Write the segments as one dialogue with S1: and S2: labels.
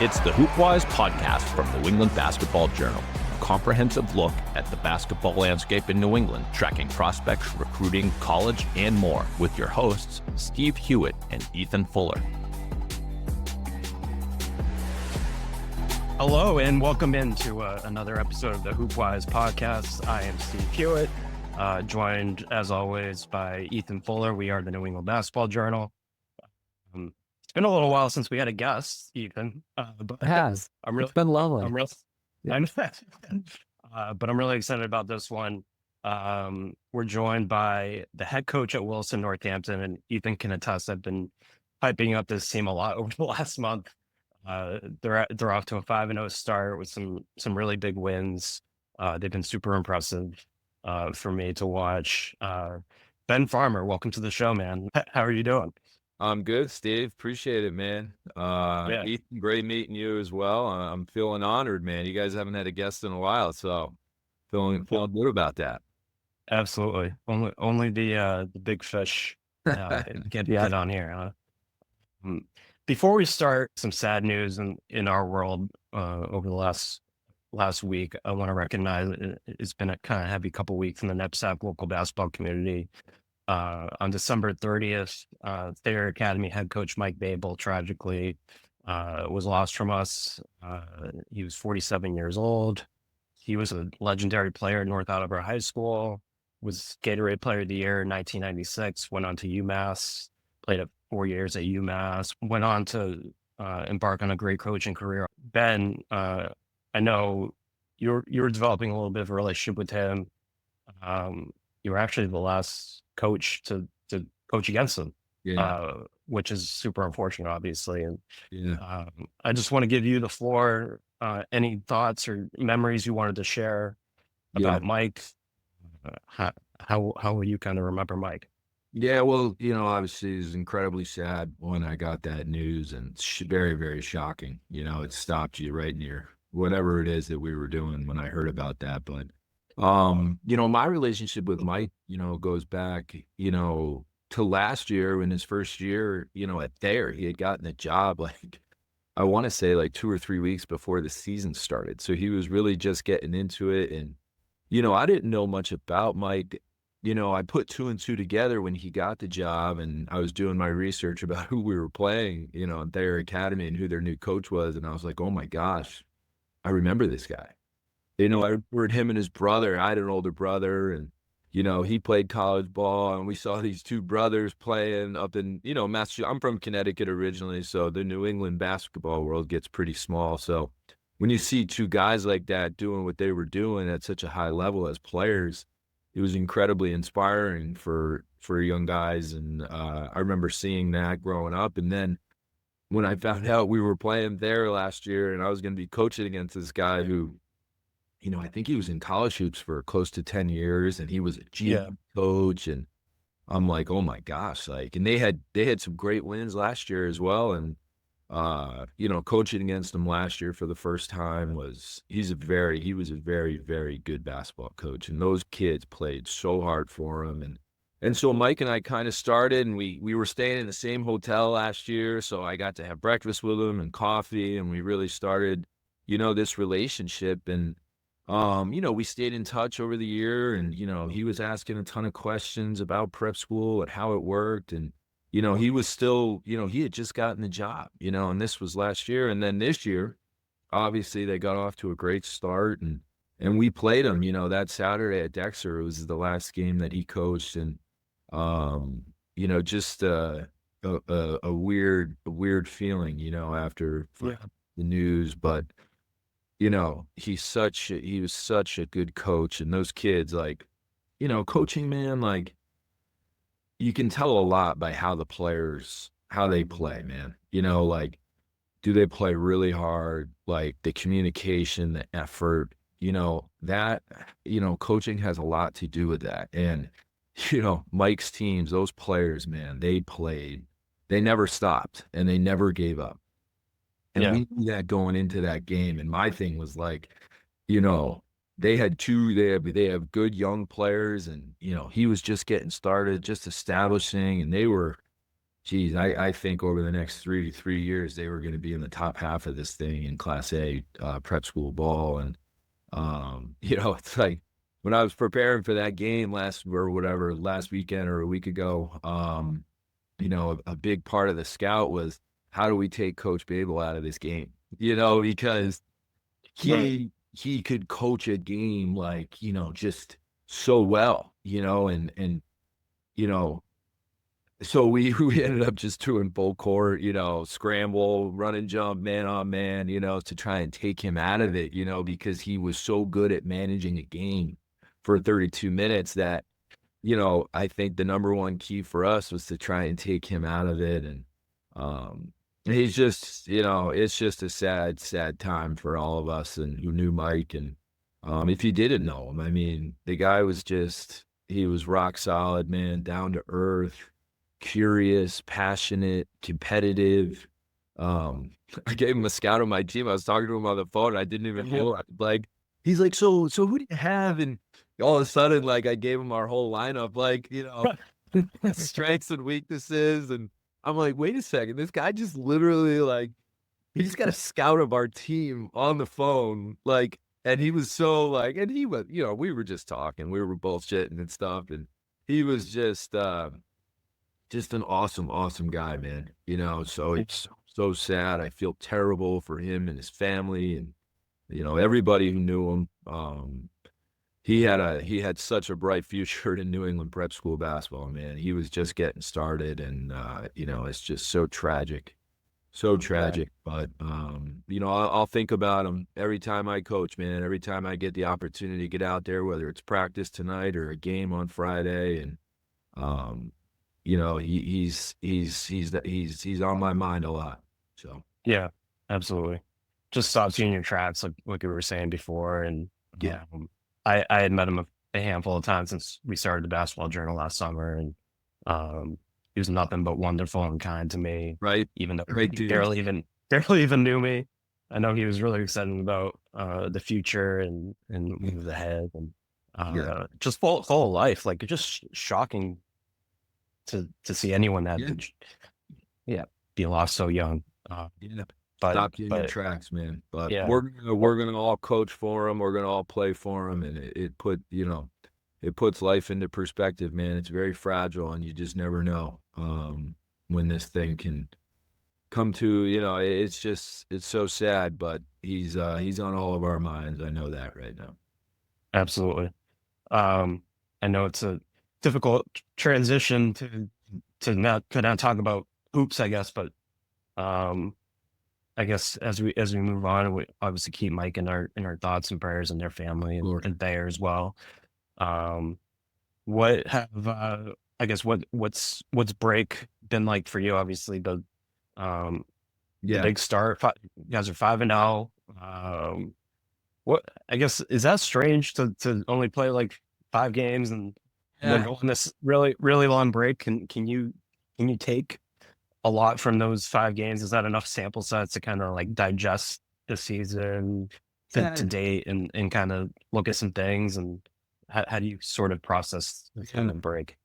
S1: It's the HoopWise Podcast from New England Basketball Journal, a comprehensive look at the basketball landscape in New England, tracking prospects, recruiting, college, and more, with your hosts, Steve Hewitt and Ethan Fuller.
S2: Hello, and welcome into another episode of the HoopWise Podcast. I am Steve Hewitt, joined, as always, by Ethan Fuller. We are the New England Basketball Journal. It's been a little while since we had a guest, Ethan. But
S3: it has. It's been lovely.
S2: But I'm really excited about this one. We're joined by the head coach at Williston Northampton, and Ethan can attest. I've been hyping up this team a lot over the last month. They're off to a 5-0 start with some really big wins. They've been super impressive for me to watch. Ben Farmer, welcome to the show, man. How are you doing?
S4: I'm good, Steve. Appreciate it, man. Ethan, great meeting you as well. I'm feeling honored, man. You guys haven't had a guest in a while, so feeling good about that.
S2: Absolutely. Only the big fish get on here. Huh? Before we start, some sad news in our world over the last week. I want to recognize it's been a kind of heavy couple weeks in the NEPSAC local basketball community. On December 30th, Thayer Academy head coach Mike Babul tragically was lost from us. He was 47 years old. He was a legendary player at North Attleboro High School, was Gatorade Player of the Year in 1996, went on to UMass, played 4 years at UMass, went on to embark on a great coaching career. Ben, I know you're developing a little bit of a relationship with him. You were actually the last coach to coach against him, which is super unfortunate, obviously. And I just want to give you the floor. Any thoughts or memories you wanted to share about Mike? How will you kind of remember Mike?
S4: Yeah, well, obviously it was incredibly sad when I got that news, and very, very shocking. It stopped you right near whatever it is that we were doing when I heard about that. But my relationship with Mike, goes back, to last year in his first year, at Thayer. He had gotten a job, I want to say 2 or 3 weeks before the season started. So he was really just getting into it. And, I didn't know much about Mike. I put 2 and 2 together when he got the job, and I was doing my research about who we were playing, at Thayer Academy and who their new coach was. And I was like, oh my gosh, I remember this guy. I remembered him and his brother. I had an older brother, and, he played college ball, and we saw these two brothers playing up in, Massachusetts. I'm from Connecticut originally, so the New England basketball world gets pretty small. So when you see two guys like that doing what they were doing at such a high level as players, it was incredibly inspiring for young guys. And I remember seeing that growing up. And then when I found out we were playing there last year and I was going to be coaching against this guy who, I think he was in college hoops for close to 10 years, and he was a GM coach. And I'm like, oh my gosh, and they had some great wins last year as well. And, coaching against him last year for the first time he was a very, very good basketball coach. And those kids played so hard for him. And so Mike and I kind of started, and we were staying in the same hotel last year. So I got to have breakfast with him and coffee, and we really started, this relationship. And, we stayed in touch over the year, and, he was asking a ton of questions about prep school and how it worked. And, he was still, he had just gotten the job, and this was last year. And then this year, obviously they got off to a great start, and we played him, that Saturday at Exeter. It was the last game that he coached. And, just a weird feeling, after the news. But, he was such a good coach. And those kids, coaching, man, you can tell a lot by how the players, how they play, man. Do they play really hard? The communication, the effort, coaching has a lot to do with that. And, Mike's teams, those players, man, they never stopped and they never gave up. And we knew that going into that game. And my thing was they have good young players, and, he was just getting started, just establishing, and they were geez, I think over the next 3 years, they were going to be in the top half of this thing in Class A prep school ball. And, it's like when I was preparing for that game last weekend or a week ago, a big part of the scout was how do we take Coach Babul out of this game? Because he could coach a game like, just so well, so we ended up just doing full court, scramble, run and jump, man on man, to try and take him out of it, because he was so good at managing a game for 32 minutes that, I think the number one key for us was to try and take him out of it. And he's just, it's just a sad, sad time for all of us and who knew Mike. And if you didn't know him, I mean, the guy was he was rock solid, man, down to earth, curious, passionate, competitive. I gave him a scout on my team. I was talking to him on the phone. And I didn't even know. Like, he's like, so who do you have? And all of a sudden, like, I gave him our whole lineup, like, strengths and weaknesses. And I'm like, wait a second, this guy just literally, like, he just got a scout of our team on the phone, like, and he was so, like, and he was, we were just talking, we were bullshitting and stuff, and he was just an awesome, awesome guy, man. So it's so sad. I feel terrible for him and his family, and everybody who knew him. He had such a bright future in New England prep school basketball, man. He was just getting started, and it's just so tragic. So tragic. But I'll think about him every time I coach, man. Every time I get the opportunity to get out there, whether it's practice tonight or a game on Friday, and he's on my mind a lot. So
S2: Yeah, absolutely. Just stops you in your tracks, like you were saying before. And
S4: yeah,
S2: I had met him a handful of times since we started the basketball journal last summer, and he was nothing but wonderful and kind to me.
S4: right.
S2: Even though
S4: Great
S2: he
S4: dude.
S2: barely even knew me. I know he was really excited about the future and move ahead, and just full of life. Like, it's just shocking to see anyone that be lost so young. But
S4: Stop you in your tracks, man. But
S2: Yeah.
S4: we're gonna all coach for him. We're gonna all play for him, and it puts life into perspective, man. It's very fragile, and you just never know when this thing can come to. It's so sad, but he's on all of our minds. I know that right now.
S2: Absolutely. I know it's a difficult transition to not talk about hoops, I guess, but I guess as we move on, we obviously keep Mike in our thoughts and prayers, and their family, and Thayer as well. What have I guess what's break been like for you? Obviously the big start. You guys are 5-0. What, I guess, is that strange to only play like 5 games and then go on this really, really long break? Can you take a lot from those 5 games? Is that enough sample size to kind of like digest the season to date and kind of look at some things? And how do you sort of process the kind of break?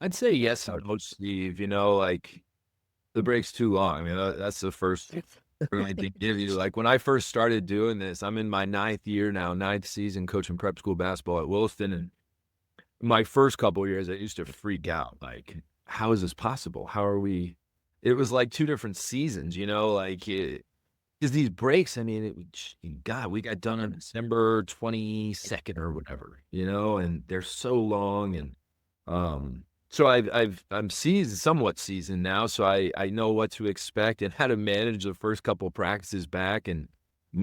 S4: I'd say yes and no, Steve. Like, the break's too long. I mean, that's the first thing I think give you. Like, when I first started doing this, I'm in my 9th year now, 9th season coaching prep school basketball at Williston. And my first couple of years, I used to freak out. Like, how is this possible? How are we? It was like 2 different seasons, like, because these breaks, I mean, God, we got done on December 22nd or whatever, and they're so long. And so I'm somewhat seasoned now, so I know what to expect and how to manage the first couple practices back and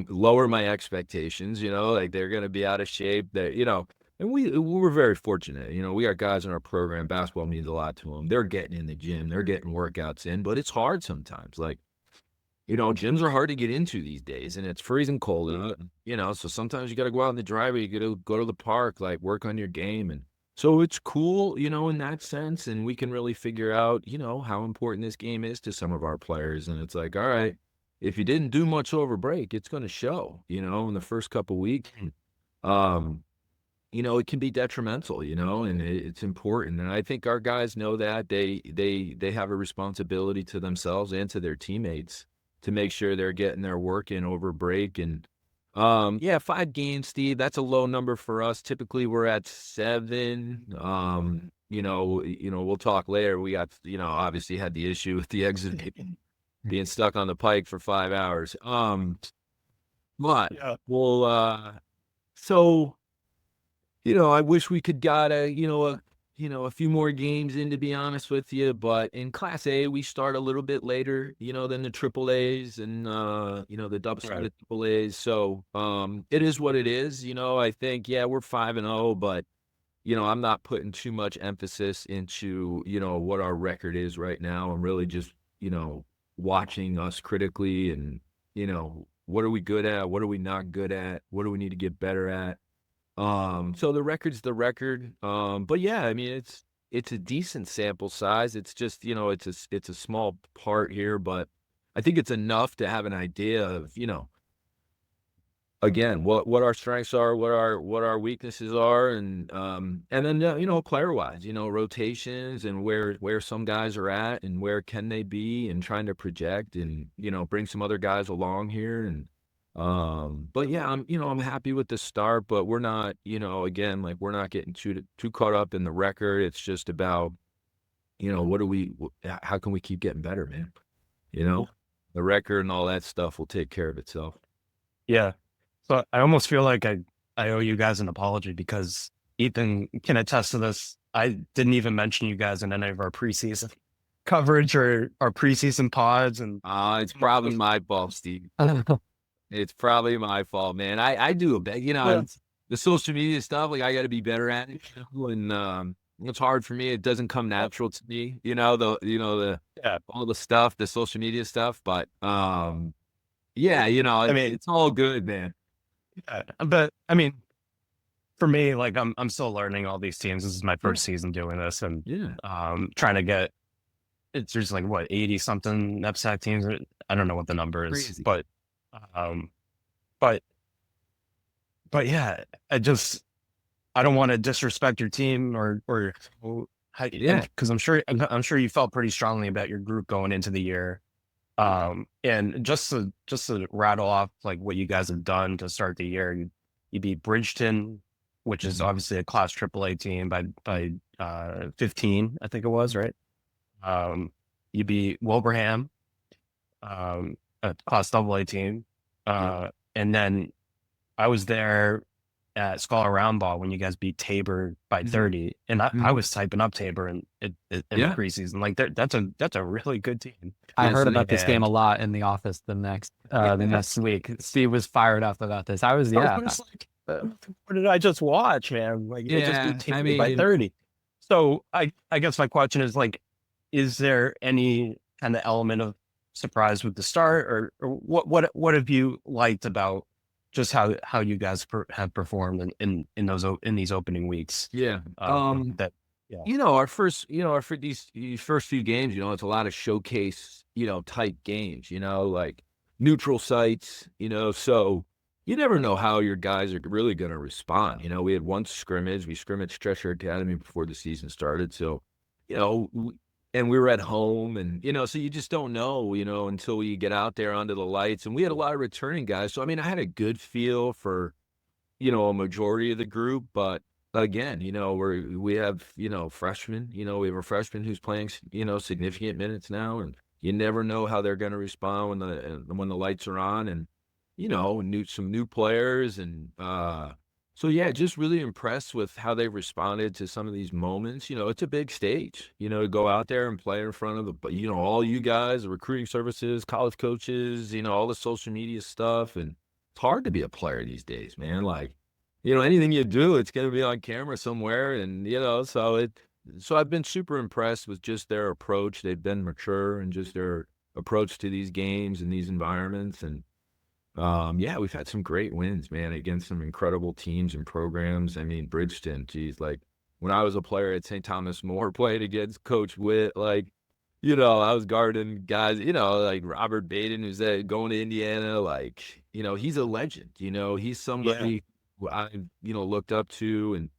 S4: lower my expectations. Like, they're going to be out of shape. That and we're very fortunate. We got guys in our program. Basketball means a lot to them. They're getting in the gym. They're getting workouts in, but it's hard sometimes. Like, gyms are hard to get into these days, and it's freezing cold. So sometimes you got to go out in the driveway. You got to go to the park, like, work on your game. And so it's cool, in that sense. And we can really figure out, how important this game is to some of our players. And it's like, all right, if you didn't do much over break, it's going to show, in the first couple weeks. it can be detrimental, and it's important. And I think our guys know that they have a responsibility to themselves and to their teammates to make sure they're getting their work in over break. And 5 games, Steve, that's a low number for us. Typically we're at 7. We'll talk later. We got, obviously had the issue with the Exeter being stuck on the pike for 5 hours. But
S2: Yeah.
S4: we'll, so, I wish we could got a few more games in, to be honest with you. But in Class A, we start a little bit later, than the Triple A's and the double-sided Triple A's. So it is what it is. I think we're 5-0, but I'm not putting too much emphasis into what our record is right now. I'm really just watching us critically and what are we good at, what are we not good at, what do we need to get better at. So the record's the record. But yeah, I mean, it's a decent sample size. It's just, it's a small part here, but I think it's enough to have an idea of, again, what our strengths are, what our weaknesses are. And then, player wise, rotations and where some guys are at and where can they be, and trying to project and, bring some other guys along here. And, but yeah, I'm happy with the start, but we're not, again, like we're not getting too caught up in the record. It's just about, how can we keep getting better, man? The record and all that stuff will take care of itself.
S2: Yeah. So I almost feel like I owe you guys an apology, because Ethan can attest to this. I didn't even mention you guys in any of our preseason coverage or our preseason pods. And
S4: it's probably my fault, Steve. It's probably my fault, man. I do a bit, the social media stuff, like I got to be better at it. And it's hard for me. It doesn't come natural to me, all the stuff, the social media stuff. But I mean, it's all good, man.
S2: Yeah, but I mean, for me, like I'm still learning all these teams. This is my first season doing this, and trying to get. There's like what 80 something NEPSAC teams. I don't know what the number is,
S4: Crazy.
S2: but yeah, I don't want to disrespect your team or because I'm sure you felt pretty strongly about your group going into the year. And just to rattle off like what you guys have done to start the year, you beat Bridgeton, which is obviously a Class AAA team by 15, I think it was, right? You beat Wilbraham, a Class AA team, and then I was there at Scholar Roundball when you guys beat Tabor by 30, and I was typing up Tabor in the preseason. Like that's a really good team.
S3: I heard about this game a lot in the office the next week. Steve was fired up about this. I was
S2: like, what did I just watch, man? Like it just beat Tabor by 30. So I guess my question is like, is there any kind of element of surprise with the start, or what have you liked about just how you guys have performed in these opening weeks?
S4: Our first, for these first few games, it's a lot of showcase, type games, like neutral sites, so you never know how your guys are really going to respond. We had one scrimmage, we scrimmaged Thayer Academy before the season started. So, and we were at home and, so you just don't know, until you get out there under the lights. And we had a lot of returning guys. So, I mean, I had a good feel for, a majority of the group. But again, we have, freshmen, we have a freshman who's playing, significant minutes now. And you never know how they're going to respond when the lights are on, and, some new players. And, so yeah, just really impressed with how they responded to some of these moments. It's a big stage, to go out there and play in front of all you guys, the recruiting services, college coaches, all the social media stuff. And it's hard to be a player these days, man. Like, anything you do, it's going to be on camera somewhere. And, so I've been super impressed with just their approach. They've been mature and just their approach to these games and these environments. And, we've had some great wins, man, against some incredible teams and programs. I mean, Bridgeton, geez, like when I was a player at St. Thomas More playing against Coach Witt, like, I was guarding guys, like Robert Baden, who's going to Indiana. Like, he's a legend, he's somebody I, looked up to, and,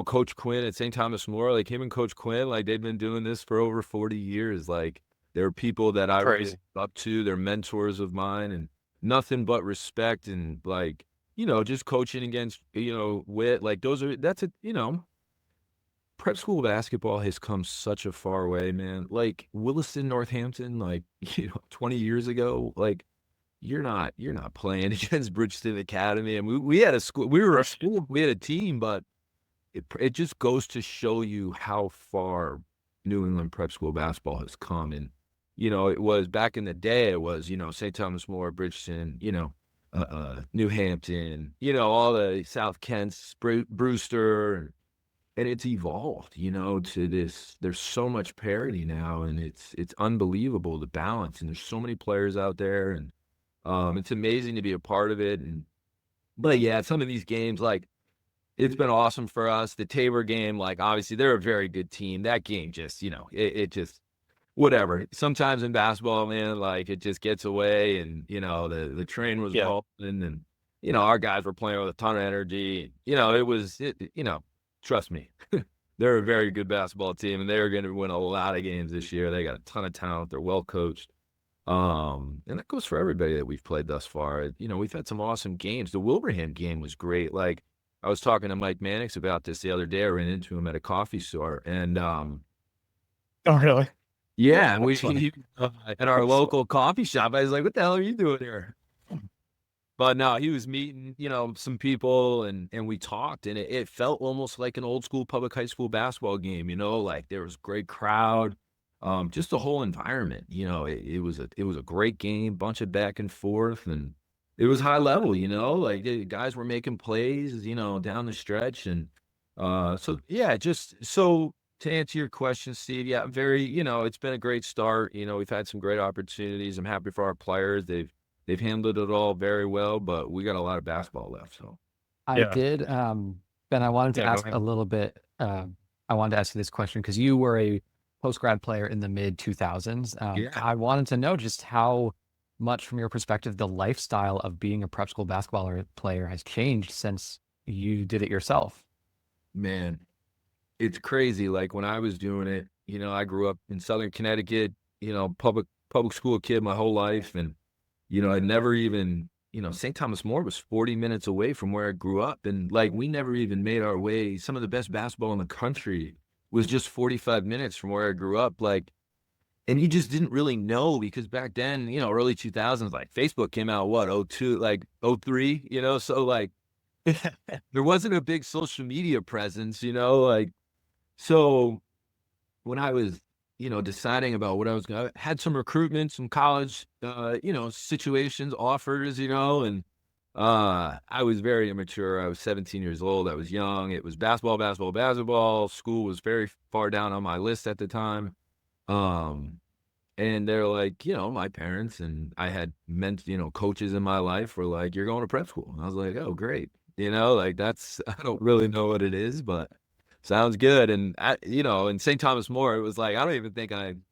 S4: Coach Quinn at St. Thomas More, like him and Coach Quinn, like they've been doing this for over 40 years. Like they're people that I really
S2: Crazy.
S4: look up to. They're mentors of mine, and nothing but respect, and like, just coaching against, Wit, like prep school basketball has come such a far way, man. Like Williston, Northampton, like, 20 years ago, like you're not playing against Bridgeton Academy. And we had a school, we had a team, but it just goes to show you how far New England prep school basketball has come. And, it was back in the day, it was, St. Thomas More, Bridgeton, New Hampton, all the South Kents, Brewster, and it's evolved, to this. There's so much parity now, and it's unbelievable, the balance. And there's so many players out there, and it's amazing to be a part of it. But yeah, some of these games, like, it's been awesome for us. The Tabor game, like, obviously they're a very good team. That game just, it just, whatever. Sometimes in basketball, man, like it just gets away, and the train was rolling, and our guys were playing with a ton of energy. Trust me, they're a very good basketball team, and they're going to win a lot of games this year. They got a ton of talent. They're well coached. And that goes for everybody that we've played thus far. We've had some awesome games. The Wilbraham game was great. Like, I was talking to Mike Mannix about this the other day. I ran into him at a coffee store, and
S2: Oh, really?
S4: yeah, and at our local coffee shop. I was like, "What the hell are you doing here?" But no, he was meeting, some people, and we talked, and it felt almost like an old school public high school basketball game. Like there was a great crowd, just the whole environment. It was a great game, bunch of back and forth, and it was high level. Like the guys were making plays, down the stretch, and so yeah, just so. To answer your question, Steve, yeah, it's been a great start. We've had some great opportunities. I'm happy for our players. They've handled it all very well, but we got a lot of basketball left. So
S3: I did, Ben, I wanted to ask
S2: go
S3: a little bit, I wanted to ask you this question because you were a post-grad player in the mid-2000s.
S4: Yeah.
S3: I wanted to know just how much, from your perspective, the lifestyle of being a prep school basketball player has changed since you did it yourself.
S4: Man, it's crazy. Like when I was doing it, I grew up in Southern Connecticut, public school kid my whole life. And, I never even, St. Thomas More was 40 minutes away from where I grew up. And like, we never even made our way. Some of the best basketball in the country was just 45 minutes from where I grew up. Like, and you just didn't really know, because back then, early 2000s, like Facebook came out, 02, like 03, so like there wasn't a big social media presence, like. So when I was, deciding about what I was going to, had some recruitment, some college, situations, offers, and I was very immature. I was 17 years old. I was young. It was basketball. School was very far down on my list at the time. And they're like, my parents, and I had coaches in my life were like, "You're going to prep school." And I was like, "Oh, great." Like that's, I don't really know what it is, but sounds good. And in St. Thomas More, it was like, I don't even think I'm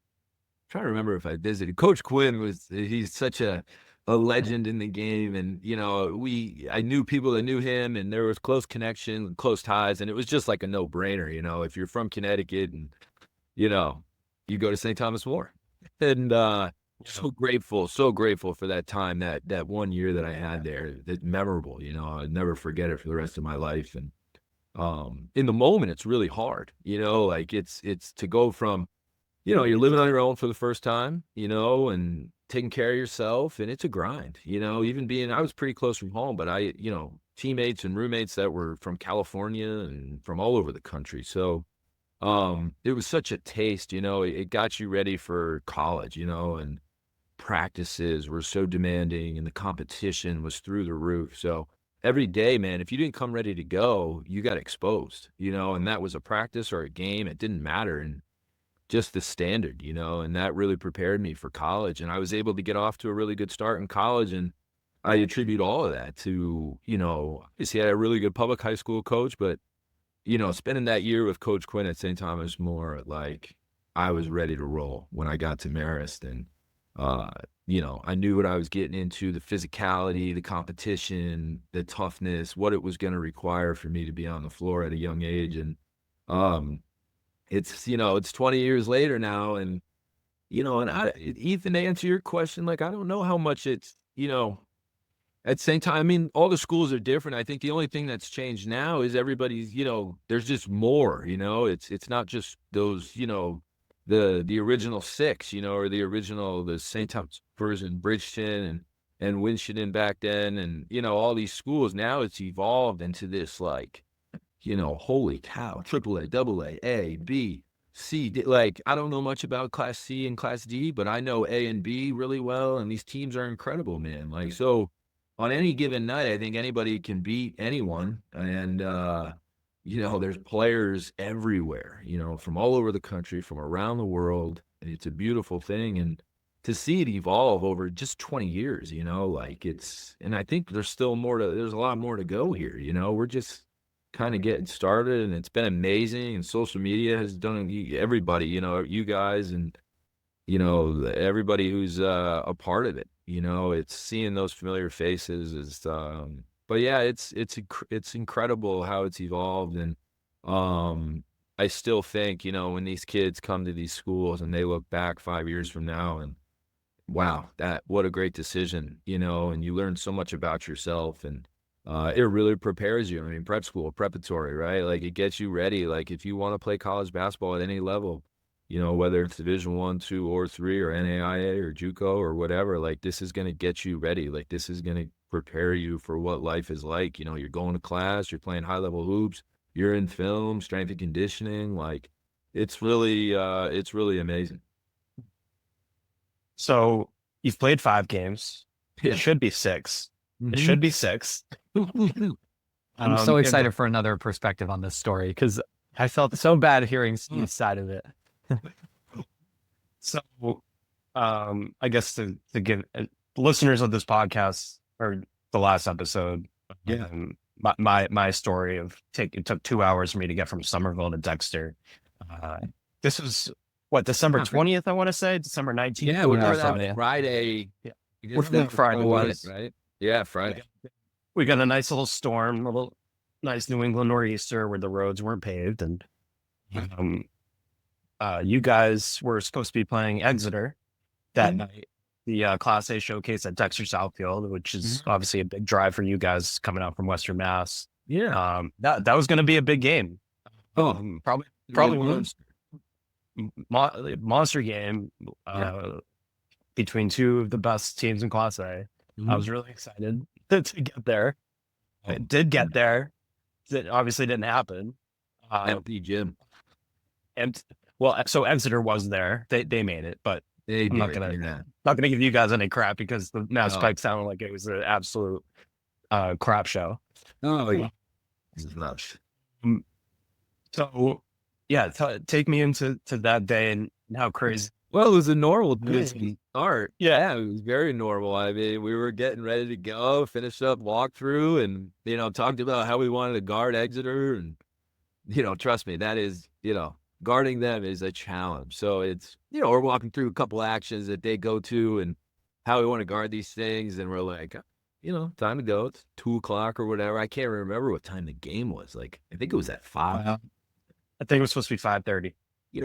S4: trying to remember if I visited. Coach Quinn he's such a legend in the game. And, I knew people that knew him, and there was close connection and close ties. And it was just like a no brainer, if you're from Connecticut and, you go to St. Thomas More. And, so grateful for that time, that 1 year that I had there. That's memorable, I'd never forget it for the rest of my life. And, in the moment, it's really hard, like it's to go from, you're living on your own for the first time, and taking care of yourself, and it's a grind, even I was pretty close from home, but I, teammates and roommates that were from California and from all over the country. So, it was such a taste, it got you ready for college, and practices were so demanding, and the competition was through the roof. So every day, man, if you didn't come ready to go, you got exposed, and that was a practice or a game. It didn't matter. And just the standard, and that really prepared me for college. And I was able to get off to a really good start in college. And I attribute all of that to, obviously I had a really good public high school coach, but, spending that year with Coach Quinn at St. Thomas More, like I was ready to roll when I got to Marist. And I knew what I was getting into, the physicality, the competition, the toughness, what it was going to require for me to be on the floor at a young age. And it's 20 years later now. And, Ethan, to answer your question, like, I don't know how much it's, at the same time, I mean, all the schools are different. I think the only thing that's changed now is everybody's, there's just more, it's not just those, the original six, or the St. Thomas version, Bridgeton and Winchendon back then. And, all these schools now, it's evolved into this, like, holy cow, AAA, AA, A, B, C. Like, I don't know much about Class C and Class D, but I know A and B really well. And these teams are incredible, man. Like, so on any given night, I think anybody can beat anyone. And, there's players everywhere, from all over the country, from around the world. And it's a beautiful thing. And to see it evolve over just 20 years, and I think there's still there's a lot more to go here. We're just kind of getting started, and it's been amazing. And social media has done everybody, you guys and, everybody who's a part of it. It's seeing those familiar faces is, but yeah, it's incredible how it's evolved. And I still think, when these kids come to these schools and they look back 5 years from now and wow, what a great decision, and you learn so much about yourself, and it really prepares you. I mean, prep school, preparatory, right? Like, it gets you ready. Like, if you want to play college basketball at any level, whether it's Division I, II, or III, or NAIA, or JUCO, or whatever, like, this is going to get you ready. Like, this is going to prepare you for what life is like. You're going to class, you're playing high-level hoops, you're in film, strength and conditioning. Like, it's really amazing.
S2: So you've played 5 games.
S4: Yeah.
S2: It should be 6.
S3: Mhm.
S2: It should be 6.
S3: I'm so excited for another perspective on this story because I felt so bad hearing Steve's side of it.
S2: So, I guess to give listeners of this podcast or the last episode, my story of it took 2 hours for me to get from Somerville to Dexter. This was December 20th, I want to say, December 19th.
S4: Yeah, whatever that Friday.
S2: Yeah.
S4: Whatever
S2: that Friday was.
S4: Right? Yeah, Friday.
S2: We got a nice little storm, a little nice New England nor'easter where the roads weren't paved, and you guys were supposed to be playing Exeter that night, the Class A showcase at Dexter Southfield, which is obviously a big drive for you guys coming out from Western Mass.
S4: Yeah.
S2: That was going to be a big game. Probably monster game between two of the best teams in Class A. I was really excited to get there. It did get there. It obviously didn't happen.
S4: Empty gym.
S2: So Exeter was there. They made it, but I'm not gonna give you guys any crap because the Mass Pike sounded like it was an absolute crap show.
S4: Oh yeah, this is nuts.
S2: So yeah, take me into that day and how crazy.
S4: Well, it was a normal start.
S2: Yeah,
S4: it was very normal. I mean, we were getting ready to go, finish up walkthrough, and talked about how we wanted to guard Exeter, and trust me, that is guarding them is a challenge. So it's we're walking through a couple actions that they go to and how we want to guard these things, and we're like, time to go. It's 2:00 or whatever. I can't remember what time the game was. Like, I think it was at 5.
S2: I think it was supposed to be 5:30.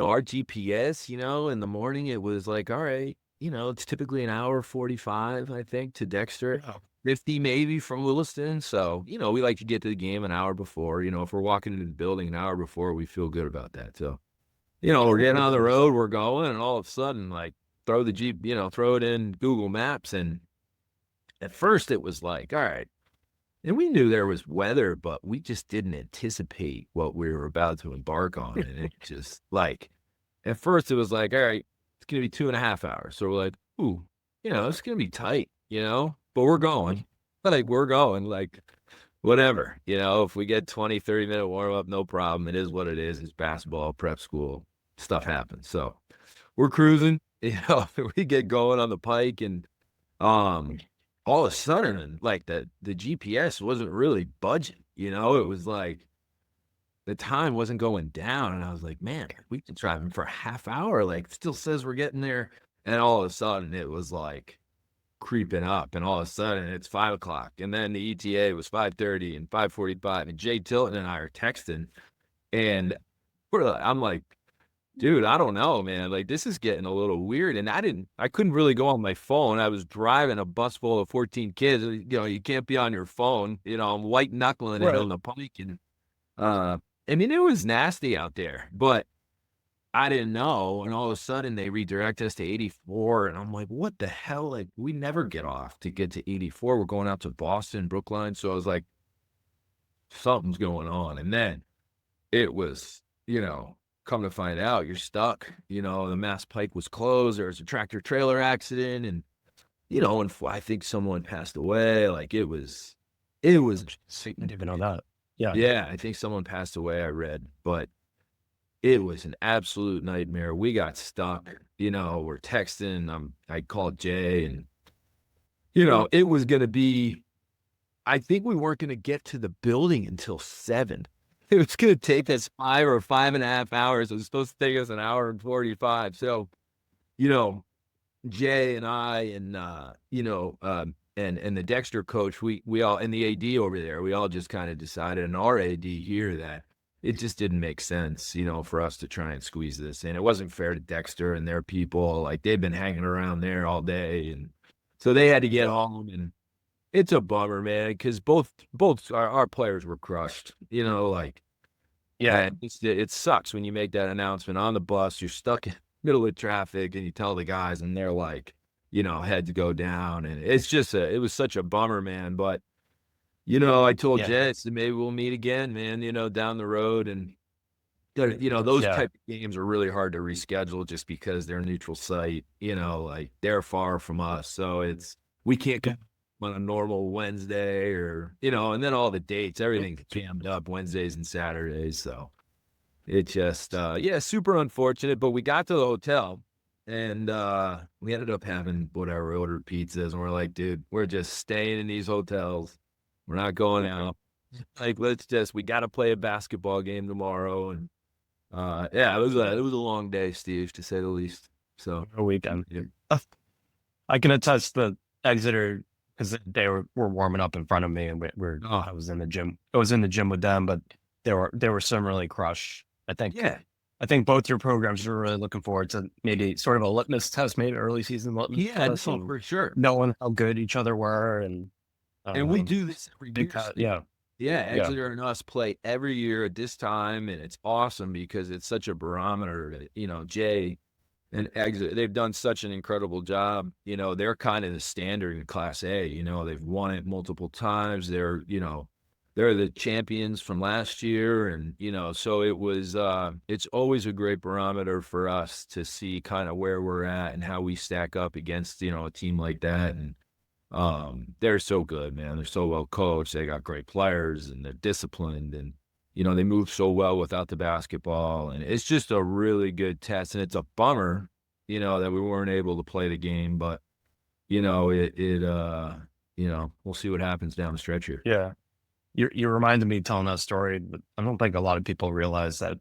S4: Our GPS, in the morning, it was like, all right, it's typically an hour 45, I think, to Dexter, 50 maybe from Williston. So, we like to get to the game an hour before. If we're walking into the building an hour before, we feel good about that. So, we're getting on the road, we're going, and all of a sudden, like, throw it in Google Maps. And at first it was like, all right. And we knew there was weather, but we just didn't anticipate what we were about to embark on. And it just like, at first it was like, all right, it's going to be 2.5 hours. So we're like, ooh, it's going to be tight, but we're going. Like, we're going, like, whatever. If we get 20, 30-minute warm-up, no problem. It is what it is. It's basketball, prep school, stuff happens. So we're cruising, we get going on the pike, and all of a sudden, like, the GPS wasn't really budging, it was like the time wasn't going down. And I was like, man, we've been driving for a half hour. Like, it still says we're getting there And all of a sudden it was like creeping up, and all of a sudden it's 5 o'clock. And then the ETA was 5:30 and 5:45. And Jay Tilton and I are texting, and I'm like, dude, I don't know, man. Like, this is getting a little weird. And I couldn't really go on my phone. I was driving a bus full of 14 kids. You know, you can't be on your phone. You know, I'm white knuckling it on the pike. And I mean, it was nasty out there, but I didn't know. And all of a sudden they redirect us to 84. And I'm like, what the hell? Like, we never get off to get to 84. We're going out to Boston, Brookline. So I was like, something's going on. And then it was, you know, come to find out, you're stuck. You know, the Mass Pike was closed. There was a tractor trailer accident, and, you know, and I think someone passed away. Like, it was.
S2: I didn't even know that.
S4: Yeah, I think someone passed away, I read, but it was an absolute nightmare. We got stuck. You know, we're texting. I called Jay, and, you know, it was going to be, I think we weren't going to get to the building until 7. It was going to take us 5 or 5.5 hours. It was supposed to take us an hour and 45. So, you know, Jay and I and, you know, and the Dexter coach, we all, and the AD over there, we all just kind of decided, and our AD here, that it just didn't make sense, you know, for us to try and squeeze this in. It wasn't fair to Dexter and their people. Like, they've been hanging around there all day. And so they had to get home, and it's a bummer, man, because both our players were crushed, you know, like, yeah, it sucks when you make that announcement on the bus, you're stuck in the middle of traffic, and you tell the guys, and they're like, you know, heads go down. And it's just it was such a bummer, man. But, you know, I told Jay, so maybe we'll meet again, man, you know, down the road. And, you know, those type of games are really hard to reschedule just because they're a neutral site, you know, like, they're far from us. So we can't go on a normal Wednesday, or, you know, and then all the dates, everything's jammed up Wednesdays and Saturdays. So it just, super unfortunate. But we got to the hotel, and we ended up having whatever, we ordered pizzas, and we're like, dude, we're just staying in these hotels. We're not going out. Like, we got to play a basketball game tomorrow. And it was a long day, Steve, to say the least. So
S2: a weekend. Yeah. I can attest that Exeter, because they were warming up in front of me, and I was in the gym. I was in the gym with them, but they were similarly crushed. I think both your programs were really looking forward to maybe sort of a litmus test, maybe early season litmus test.
S4: For sure.
S2: Knowing how good each other were, and
S4: we do this every year. Exeter and us play every year at this time, and it's awesome because it's such a barometer. You know, Jay and Exeter, they've done such an incredible job. You know, they're kind of the standard in Class A. You know, they've won it multiple times. They're the champions from last year. And, you know, so it's always a great barometer for us to see kind of where we're at and how we stack up against, you know, a team like that. And they're so good, man. They're so well coached. They got great players, and they're disciplined, and, you know, they move so well without the basketball. And it's just a really good test. And it's a bummer, you know, that we weren't able to play the game. But, you know, you know, we'll see what happens down the stretch here.
S2: Yeah. You reminded me telling that story, but I don't think a lot of people realize that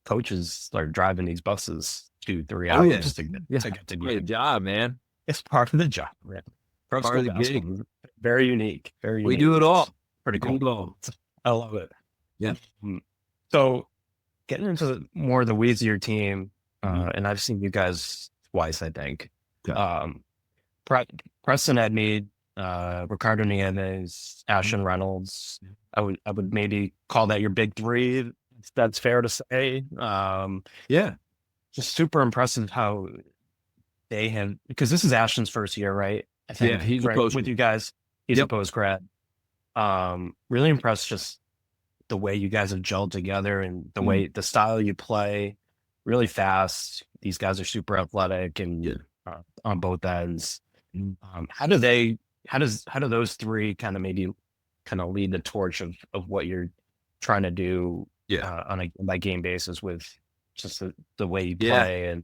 S2: coaches are driving these buses 2-3 hours to get to
S4: great job, man.
S2: It's part of the job, right?
S4: Part of the gig.
S2: Very unique. Very unique.
S4: We do it all.
S2: Pretty cool. I love it.
S4: Yeah.
S2: So getting into more of the weeds of your team, and I've seen you guys twice, I think.
S4: Yeah.
S2: Preston Edmead, Ricardo Nieves, Ashton Reynolds. I would maybe call that your big three. If that's fair to say. Just super impressive how they have, because this is Ashton's first year, right? I think
S4: he's
S2: with you guys. He's a post grad. Really impressed just the way you guys have gelled together, and the way, the style you play, really fast. These guys are super athletic, and on both ends. How do those three kind of lead the torch of what you're trying to do on a by game basis with just the way you play, and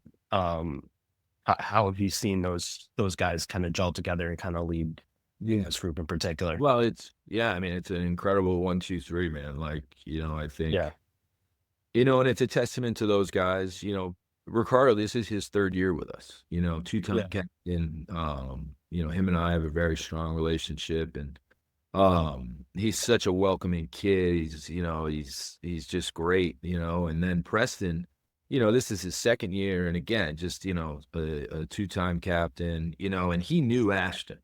S2: how have you seen those guys kind of gel together and kind of lead this group in particular?
S4: Well, it's an incredible 1, 2, 3, man. Like, you know, I think, you know, and it's a testament to those guys. You know, Ricardo, this is his third year with us, two-time
S2: Yeah.
S4: captain. Him and I have a very strong relationship, and he's such a welcoming kid. He's just great, and then Preston, this is his second year. And again, just, a two-time captain, and he knew Ashton,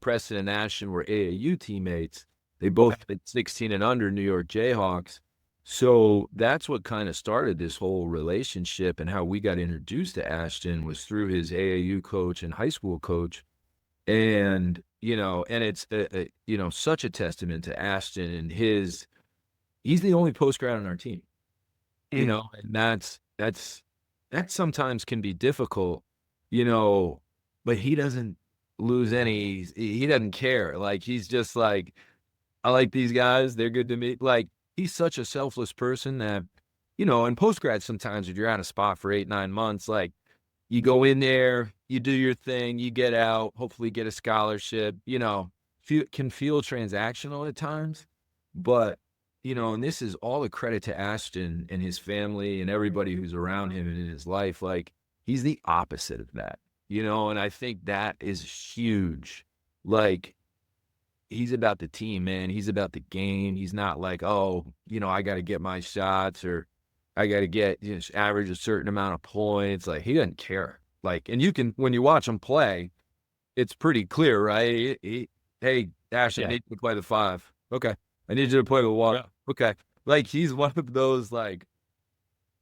S4: Preston and Ashton were AAU teammates. They both played 16 and under New York Jayhawks. So that's what kind of started this whole relationship, and how we got introduced to Ashton was through his AAU coach and high school coach. And, and it's, such a testament to Ashton and he's the only post-grad on our team, and that sometimes can be difficult, but he doesn't lose he doesn't care. Like, he's just like, I like these guys. They're good to me. Like, he's such a selfless person that, in post-grad, sometimes if you're out of spot for 8-9 months, like, you go in there, you do your thing, you get out, hopefully get a scholarship, can feel transactional at times. But, and this is all a credit to Ashton and his family and everybody who's around him and in his life. Like, he's the opposite of that, and I think that is huge. Like, he's about the team, man. He's about the game. He's not like, oh, I got to get my shots, or I got to get, average a certain amount of points. Like, he doesn't care. Like, and when you watch him play, it's pretty clear, right? Hey, Ashton, I need you to play the 5. Okay. I need you to play the 1. Yeah. Okay. Like, he's one of those, like,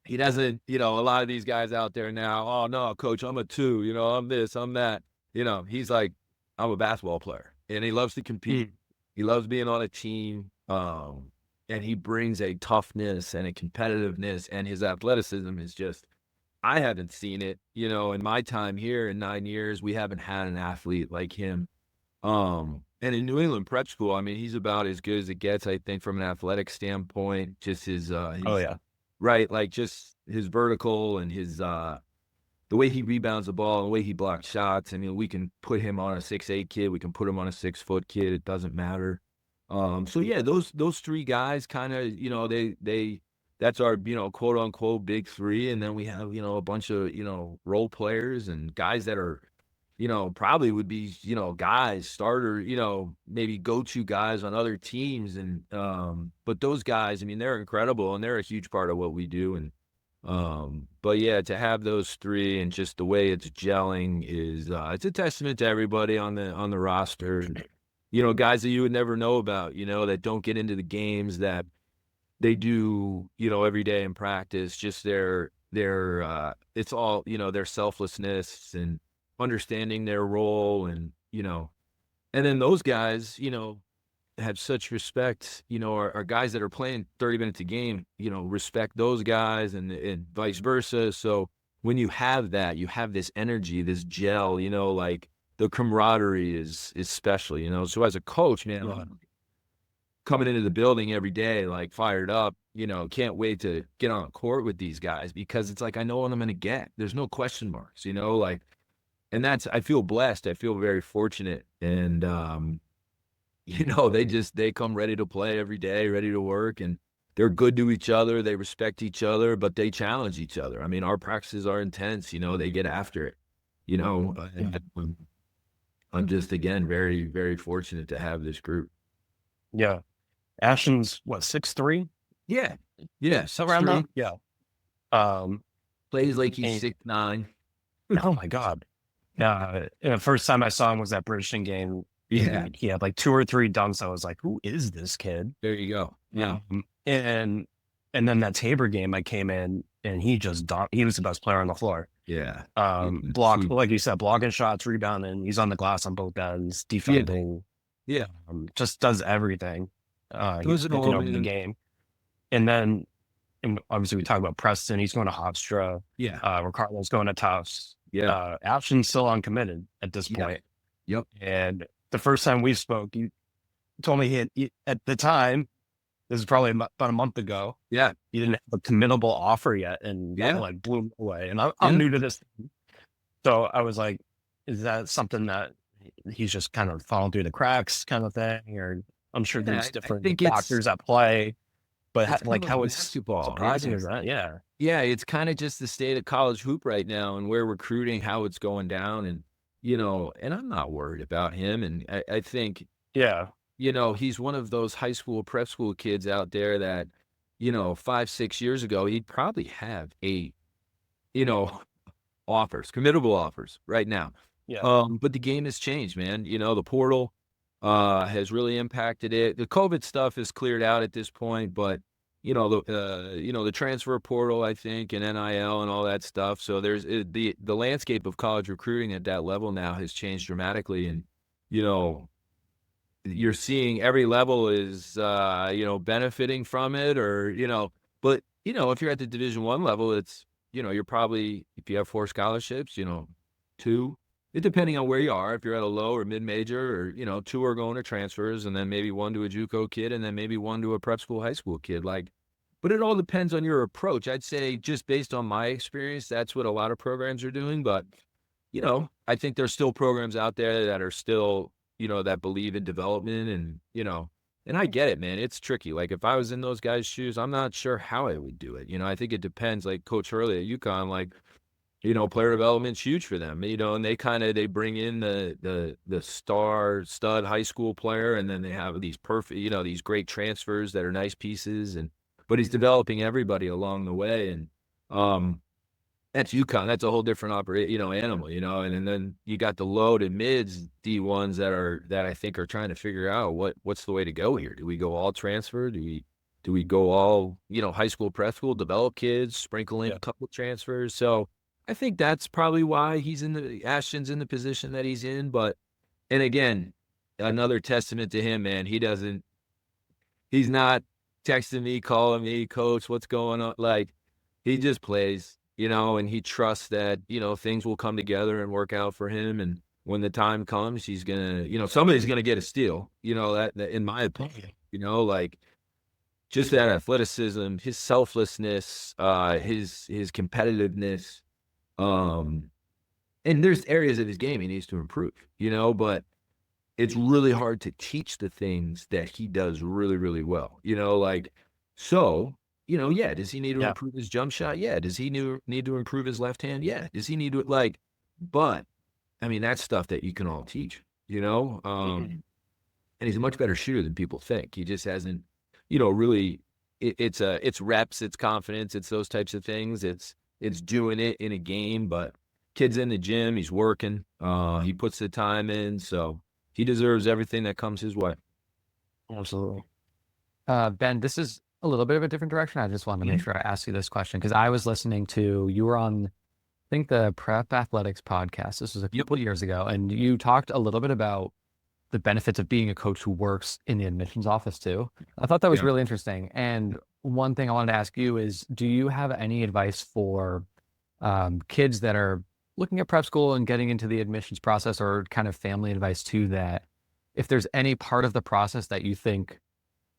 S4: he doesn't, a lot of these guys out there now, oh, no, coach, I'm a 2, I'm this, I'm that. He's like, I'm a basketball player. And he loves to compete. He loves being on a team. And he brings a toughness and a competitiveness, and his athleticism is just, I haven't seen it, in my time here in 9 years. We haven't had an athlete like him. And in New England prep school, I mean, he's about as good as it gets, I think, from an athletic standpoint. Just his right, like, just his vertical and his the way he rebounds the ball and the way he blocks shots. I mean, we can put him on a 6'8" kid, we can put him on a 6-foot kid. It doesn't matter. So yeah, those 3 guys kind of, that's our, quote unquote big 3. And then we have, a bunch of, role players and guys that are, probably would be, guys, starter, maybe go-to guys on other teams. And, but those guys, I mean, they're incredible and they're a huge part of what we do. And, but yeah, to have those 3 and just the way it's gelling is, it's a testament to everybody on the roster. Guys that you would never know about, that don't get into the games that they do, every day in practice. Just their it's all, their selflessness and understanding their role. And, and then those guys, have such respect, are guys that are playing 30 minutes a game, respect those guys and vice versa. So when you have that, you have this energy, this gel, like, the camaraderie is special, So as a coach, man, coming into the building every day, like, fired up, can't wait to get on the court with these guys, because it's like, I know what I'm going to get. There's no question marks, like, and I feel blessed. I feel very fortunate. And, they come ready to play every day, ready to work, and they're good to each other. They respect each other, but they challenge each other. I mean, our practices are intense, they get after it, and I'm just, again, very, very fortunate to have this group.
S2: Yeah. Ashton's what, 6'3"?
S4: Yeah.
S2: So around that? Yeah.
S4: Plays like he's 6'9".
S2: Oh my God. The first time I saw him was that Bridgeton game.
S4: Yeah.
S2: He had like 2 or 3 dunks. I was like, who is this kid?
S4: There you go. Yeah.
S2: And then that Tabor game, I came in and he was the best player on the floor.
S4: Yeah.
S2: Like you said, blocking shots, rebounding. He's on the glass on both ends, defending.
S4: Yeah.
S2: Just does everything.
S4: He's
S2: over the game. And then, obviously, we talk about Preston. He's going to Hofstra.
S4: Yeah.
S2: Ricardo's going to Tufts.
S4: Yeah.
S2: Ashton's still uncommitted at this point.
S4: Yep.
S2: And the first time we spoke, you told me at the time, this is probably about a month ago.
S4: Yeah.
S2: You didn't have a committable offer yet, and that like blew me away. And I'm new to this. So I was like, is that something that he's just kind of falling through the cracks kind of thing? Or I'm sure there's different factors at play. But
S4: It's
S2: like
S4: kind of
S2: how
S4: like
S2: it's
S4: basketball.
S2: surprising is that? Yeah.
S4: Yeah, it's kind of just the state of college hoop right now and where recruiting, how it's going down. And, and I'm not worried about him. And I think,
S2: Yeah.
S4: he's one of those high school, prep school kids out there that, 5, 6 years ago, he'd probably have 8, committable offers right now.
S2: Yeah.
S4: But the game has changed, man. The portal has really impacted it. The COVID stuff is cleared out at this point, but the transfer portal, I think, and NIL and all that stuff. So there's the landscape of college recruiting at that level now has changed dramatically, and you're seeing every level is benefiting from it, or but if you're at the Division I level, it's you're probably, if you have 4 scholarships, 2. It depending on where you are. If you're at a low or mid-major, or 2 are going to transfers, and then maybe 1 to a JUCO kid, and then maybe 1 to a prep school, high school kid. But it all depends on your approach. I'd say, just based on my experience, that's what a lot of programs are doing. But I think there's still programs out there that are still that believe in development, and I get it, man. It's tricky. Like, if I was in those guys' shoes, I'm not sure how I would do it. I think it depends. Like Coach Hurley at UConn, like, player development's huge for them, and they bring in the stud high school player, and then they have these perfect, these great transfers that are nice pieces, but he's developing everybody along the way. And that's UConn. That's a whole different animal, and then you got the low to mids D1s that I think are trying to figure out what's the way to go here. Do we go all transfer? Do we go all, high school, prep school, develop kids, sprinkle in a couple transfers? So I think that's probably why Ashton's in the position that he's in. And again, another testament to him, man. He's not texting me, calling me, coach, what's going on? Like, he just plays, and he trusts that, things will come together and work out for him. And when the time comes, he's going to, somebody's going to get a steal, that in my opinion, like, just that athleticism, his selflessness, his competitiveness. And there's areas of his game he needs to improve, but it's really hard to teach the things that he does really, really well, yeah. Does he need to improve his jump shot? Yeah. Does he need to improve his left hand? Yeah. Does he need to but I mean, that's stuff that you can all teach, and he's a much better shooter than people think. He just hasn't, really, it's reps, it's confidence, it's those types of things. It's doing it in a game, but kid's in the gym, he's working, he puts the time in, so he deserves everything that comes his way.
S2: Absolutely.
S3: Ben, this is a little bit of a different direction. I just wanted to make sure I asked you this question because I was listening to, you were on, I think, the Prep Athletics podcast. This was a couple of years ago, and you talked a little bit about the benefits of being a coach who works in the admissions office too. I thought that was really interesting. And one thing I wanted to ask you is, do you have any advice for kids that are looking at prep school and getting into the admissions process, or kind of family advice too, that if there's any part of the process that you think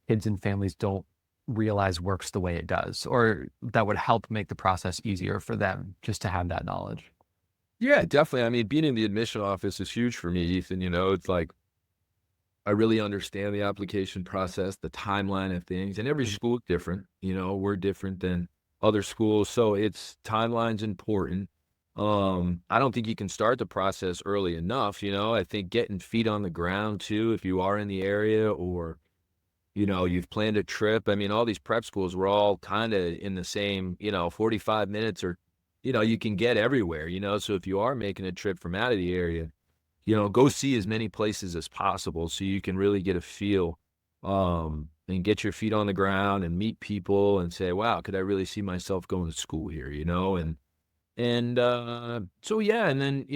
S3: kids and families don't realize works the way it does, or that would help make the process easier for them just to have that knowledge?
S4: Yeah, definitely. I mean, being in the admission office is huge for me, Ethan. It's like, I really understand the application process, the timeline of things, and every school is different. We're different than other schools, so timeline's important. I don't think you can start the process early enough. I think getting feet on the ground too, if you are in the area, or you've planned a trip. I mean, all these prep schools were all kind of in the same 45 minutes, or you can get everywhere. So if you are making a trip from out of the area, go see as many places as possible so you can really get a feel, and get your feet on the ground and meet people and say, wow, could I really see myself going to school here? So yeah, and then,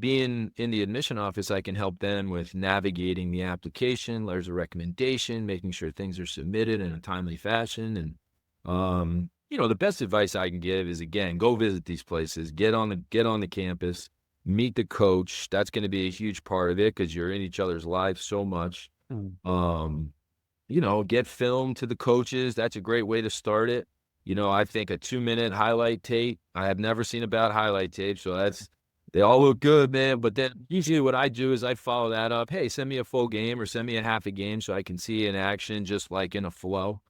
S4: being in the admission office, I can help them with navigating the application, letters of recommendation, making sure things are submitted in a timely fashion. And, the best advice I can give is, again, go visit these places, get on the campus, meet the coach. That's going to be a huge part of it because you're in each other's lives so much. Get film to the coaches. That's a great way to start it. I think a 2-minute highlight tape, I have never seen a bad highlight tape. So they all look good, man. But then usually what I do is I follow that up. Hey, send me a full game or send me a half a game so I can see in action, just like in a flow.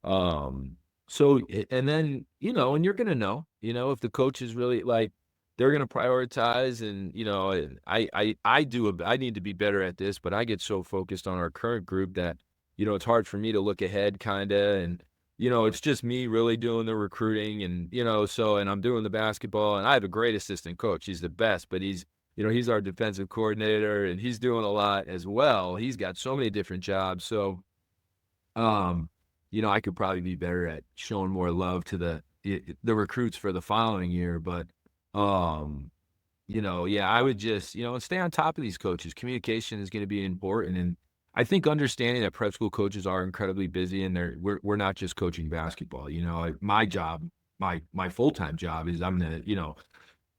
S4: So, and then, and you're going to know, if the coach is really like, they're going to prioritize, and, and I need to be better at this, but I get so focused on our current group that, it's hard for me to look ahead kind of, and, it's just me really doing the recruiting, and, and I'm doing the basketball, and I have a great assistant coach. He's the best, but he's our defensive coordinator, and he's doing a lot as well. He's got so many different jobs. So, I could probably be better at showing more love to the recruits for the following year. But, I would just, stay on top of these coaches. Communication is going to be important. And I think understanding that prep school coaches are incredibly busy, and we're not just coaching basketball. My job, my full-time job is I'm the,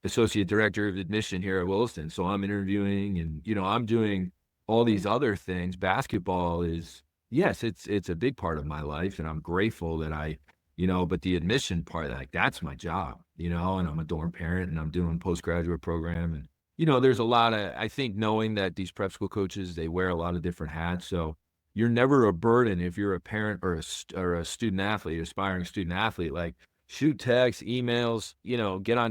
S4: associate director of admission here at Williston. So I'm interviewing, and, I'm doing all these other things. Basketball is, yes, it's a big part of my life, and I'm grateful that but the admission part, like, that's my job, and I'm a dorm parent, and I'm doing postgraduate program. And, there's a lot of, I think, knowing that these prep school coaches, they wear a lot of different hats. So you're never a burden if you're a parent or a student athlete, aspiring student athlete. Like, shoot texts, emails,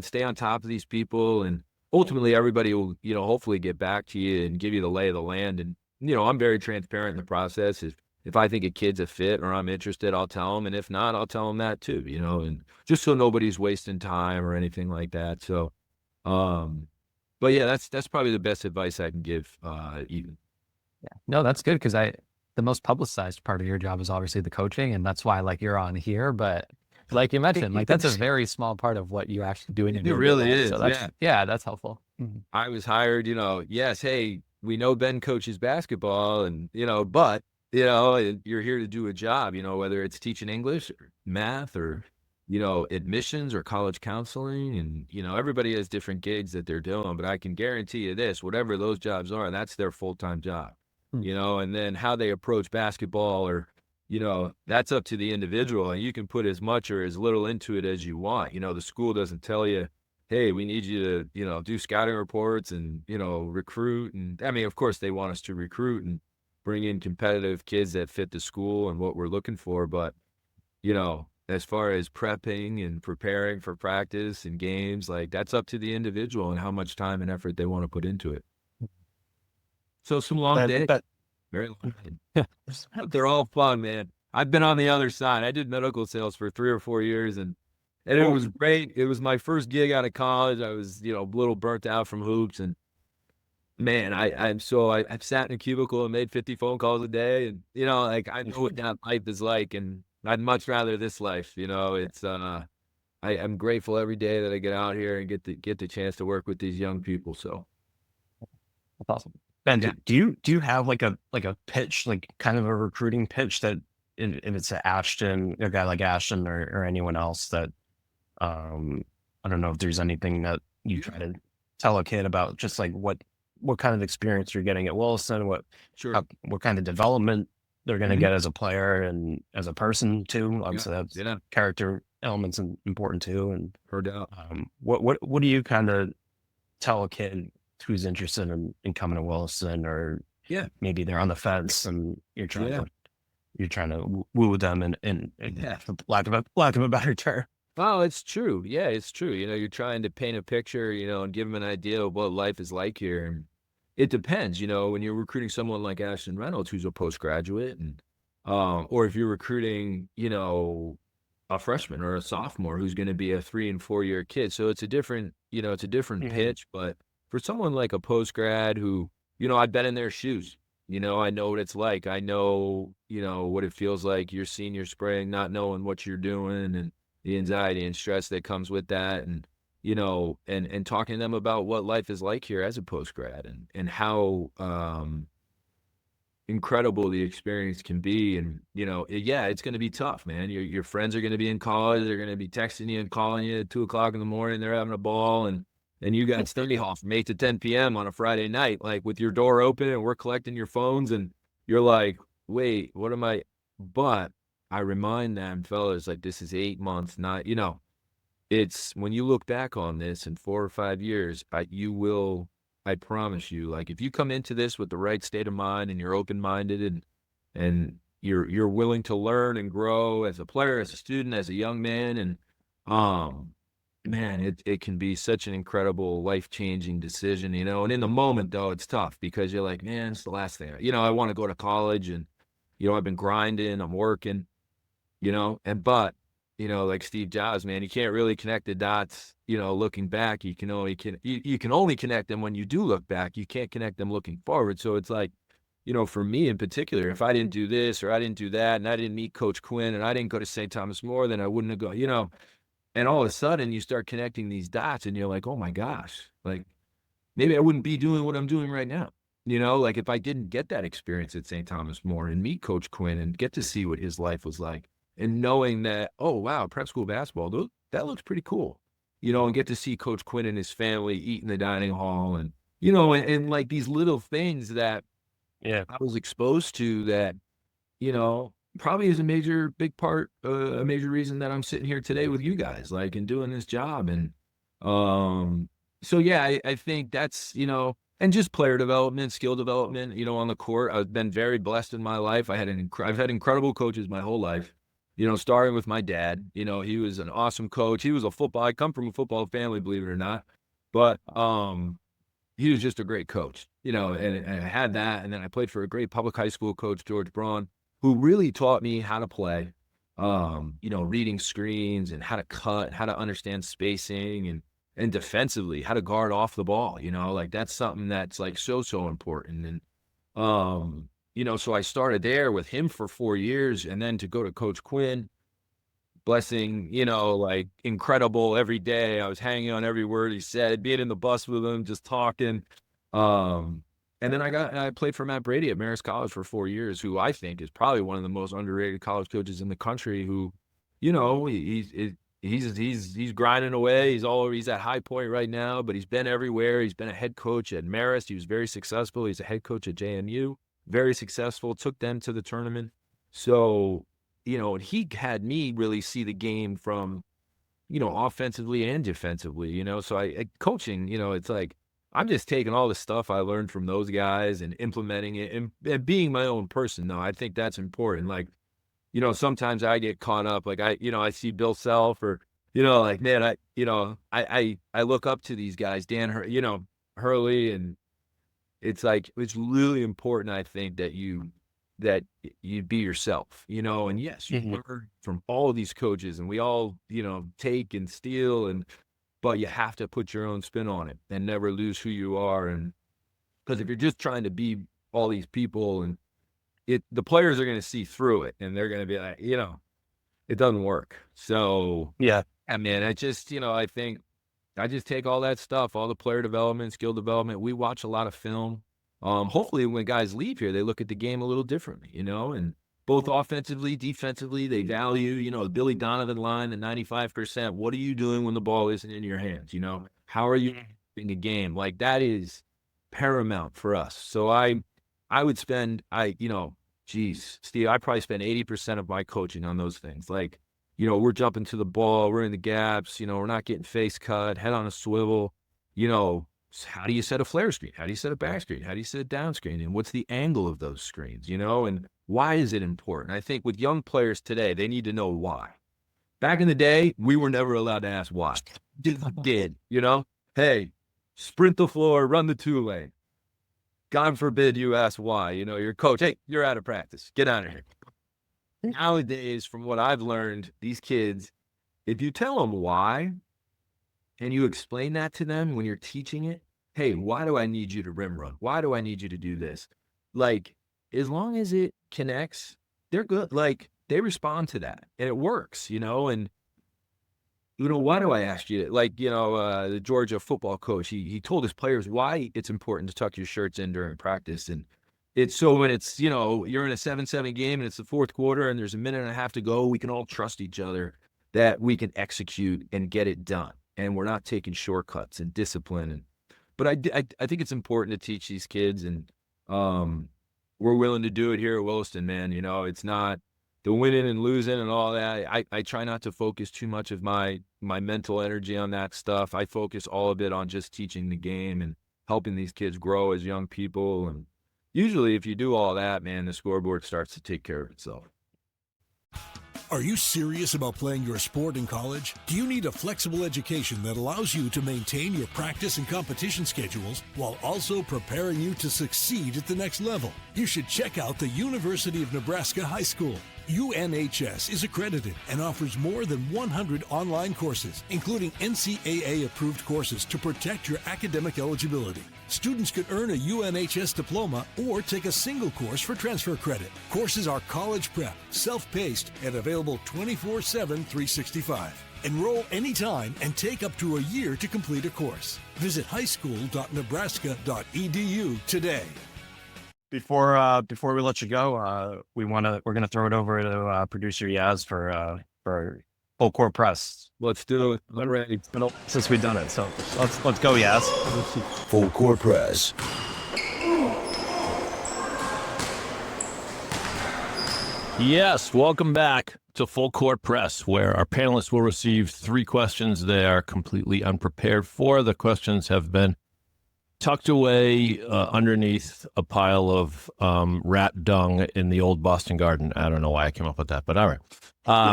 S4: stay on top of these people. And ultimately everybody will, hopefully get back to you and give you the lay of the land. And, I'm very transparent in the process. If I think a kid's a fit or I'm interested, I'll tell them. And if not, I'll tell them that too, and just so nobody's wasting time or anything like that. So, but yeah, that's probably the best advice I can give, even.
S3: Yeah, no, that's good. Cause the most publicized part of your job is obviously the coaching, and that's why you're on here. But like you mentioned, that's a very small part of what you're actually doing.
S4: It really is.
S3: So that's helpful. Mm-hmm.
S4: I was hired, yes, hey, we know Ben coaches basketball, and, but, you're here to do a job, whether it's teaching English or math or, admissions or college counseling. And, everybody has different gigs that they're doing, but I can guarantee you this, whatever those jobs are, that's their full-time job, and then how they approach basketball, or, that's up to the individual, and you can put as much or as little into it as you want. The school doesn't tell you, hey, we need you to, do scouting reports and, recruit. And I mean, of course they want us to recruit and bring in competitive kids that fit the school and what we're looking for. But, as far as prepping and preparing for practice and games, that's up to the individual and how much time and effort they want to put into it. So some long days, very long days. They're all fun, man. I've been on the other side. I did medical sales for 3 or 4 years, and it was great. It was my first gig out of college. I was, a little burnt out from hoops, and man, I've sat in a cubicle and made 50 phone calls a day, and, I know what that life is like, and I'd much rather this life. It's, I'm grateful every day that I get out here and get the chance to work with these young people. So
S3: that's awesome.
S2: Ben, do you have like a pitch, like kind of a recruiting pitch that if it's a guy like Ashton or anyone else that, I don't know if there's anything that you try to tell a kid about, just like what kind of experience you're getting at Williston, what kind of development they're going to get as a player and as a person too. Obviously that's character elements important too. And what do you kind of tell a kid who's interested in coming to Williston, or maybe they're on the fence and you're trying to woo them in lack of a better term?
S4: Oh, it's true. Yeah, it's true. You're trying to paint a picture, and give them an idea of what life is like here. And it depends, when you're recruiting someone like Ashton Reynolds, who's a postgraduate, and or if you're recruiting, a freshman or a sophomore who's going to be a 3 and 4 year kid. So it's a different, pitch. But for someone like a postgrad who, I've been in their shoes, I know what it's like. I know, what it feels like your senior spring, not knowing what you're doing, and the anxiety and stress that comes with that. And, and talking to them about what life is like here as a postgrad, and how, incredible the experience can be. And, it's going to be tough, man. Your friends are going to be in college. They're going to be texting you and calling you at 2:00 in the morning. They're having a ball, and you got study hall from 8 to 10 p.m. on a Friday night, like with your door open, and we're collecting your phones, and you're like, wait, what am I? But I remind them, fellas, like, this is 8 months, not, it's when you look back on this in 4 or 5 years, I promise you, like, if you come into this with the right state of mind and you're open-minded and, you're willing to learn and grow as a player, as a student, as a young man. And man, it can be such an incredible, life-changing decision, and in the moment, though, it's tough because you're like, man, it's the last thing. I want to go to college, and, I've been grinding, I'm working, but, like Steve Jobs, man, you can't really connect the dots, looking back. You can only connect them when you do look back. You can't connect them looking forward. So it's like, for me in particular, if I didn't do this or I didn't do that and I didn't meet Coach Quinn and I didn't go to St. Thomas More, then I wouldn't have gone, and all of a sudden you start connecting these dots and you're like, oh my gosh, like maybe I wouldn't be doing what I'm doing right now. Like if I didn't get that experience at St. Thomas More and meet Coach Quinn and get to see what his life was like and knowing that, oh, wow, prep school basketball, that looks pretty cool, and get to see Coach Quinn and his family eat in the dining hall and, and like these little things that I was exposed to that, probably is a major reason that I'm sitting here today with you guys, like, and doing this job. And, so yeah, I think that's, and just player development, skill development, on the court. I've been very blessed in my life. I've had incredible coaches my whole life, starting with my dad. He was an awesome coach. He was I come from a football family, believe it or not, but, he was just a great coach, and I had that. And then I played for a great public high school coach, George Braun, who really taught me how to play, reading screens and how to cut, how to understand spacing and defensively, how to guard off the ball, like that's something that's like so important. And, so I started there with him for 4 years, and then to go to Coach Quinn, blessing, like incredible every day. I was hanging on every word he said, being in the bus with him, just talking. And then I played for Matt Brady at Marist College for 4 years, who I think is probably one of the most underrated college coaches in the country, who, he's grinding away. He's at high point right now, but he's been everywhere. He's been a head coach at Marist. He was very successful. He's a head coach at JMU, very successful, took them to the tournament. So, and he had me really see the game from, offensively and defensively, so coaching, it's like, I'm just taking all the stuff I learned from those guys and implementing it and being my own person, though. I think that's important. Like, sometimes I get caught up, like I see Bill Self or, like, man, I look up to these guys, Hurley, and it's like, it's really important, I think, that you be yourself, and yes, you learn from all of these coaches, and we all, take and steal, but you have to put your own spin on it and never lose who you are. And because if you're just trying to be all these people, and the players are going to see through it, and they're going to be like, it doesn't work. So
S2: yeah,
S4: I mean, I just, I think I just take all that stuff, all the player development, skill development. We watch a lot of film. Hopefully when guys leave here, they look at the game a little differently, and both offensively, defensively, they value, the Billy Donovan line, the 95%. What are you doing when the ball isn't in your hands? How are you in a game? Like, that is paramount for us. So I would spend, Steve, I probably spend 80% of my coaching on those things. Like, we're jumping to the ball, we're in the gaps, we're not getting face cut, head on a swivel, how do you set a flare screen? How do you set a back screen? How do you set a down screen? And what's the angle of those screens, and why is it important? I think with young players today, they need to know why. Back in the day, we were never allowed to ask why. Did, hey, sprint the floor, run the 2-lane. God forbid you ask why, your coach, hey, you're out of practice. Get out of here. Nowadays, from what I've learned, these kids, if you tell them why, and you explain that to them when you're teaching it, hey, why do I need you to rim run? Why do I need you to do this? Like, as long as it connects, they're good. Like, they respond to that, and it works, and, why do I ask you? Like, the Georgia football coach, he told his players why it's important to tuck your shirts in during practice. And it's so when it's, you're in a 7-7 game and it's the fourth quarter and there's a minute and a half to go, we can all trust each other that we can execute and get it done. And we're not taking shortcuts and discipline. But I think it's important to teach these kids, and we're willing to do it here at Williston, man. It's not the winning and losing and all that. I try not to focus too much of my mental energy on that stuff. I focus all of it on just teaching the game and helping these kids grow as young people. And, usually if you do all that, man, the scoreboard starts to take care of itself.
S5: Are you serious about playing your sport in college? Do you need a flexible education that allows you to maintain your practice and competition schedules while also preparing you to succeed at the next level? You should check out the University of Nebraska High School. UNHS is accredited and offers more than 100 online courses, including NCAA-approved courses to protect your academic eligibility. Students could earn a UNHS diploma or take a single course for transfer credit. Courses are college prep, self-paced, and available 24/7, 365. Enroll anytime and take up to a year to complete a course. Visit highschool.nebraska.edu today.
S2: Before we let you go, we're gonna throw it over to producer Yaz for full court press.
S4: Let's do it. I'm ready.
S2: Since we've done it, so let's go, Yaz.
S5: Full court press.
S1: Yes, welcome back to Full Court Press, where our panelists will receive 3 questions they are completely unprepared for. The questions have been tucked away underneath a pile of rat dung in the old Boston Garden. I don't know why I came up with that, but all right.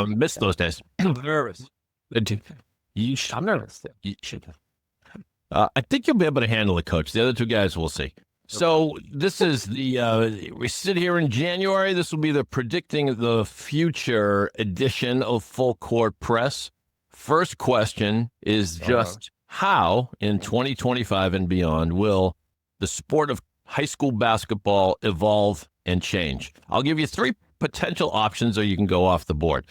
S1: Missed those days.
S4: Nervous.
S3: I'm nervous.
S1: You should. I think you'll be able to handle it, Coach. The other 2 guys, we'll see. So this is we sit here in January. This will be the Predicting the Future edition of Full Court Press. First question is just how in 2025 and beyond will the sport of high school basketball evolve and change? I'll give you 3 potential options, or you can go off the board.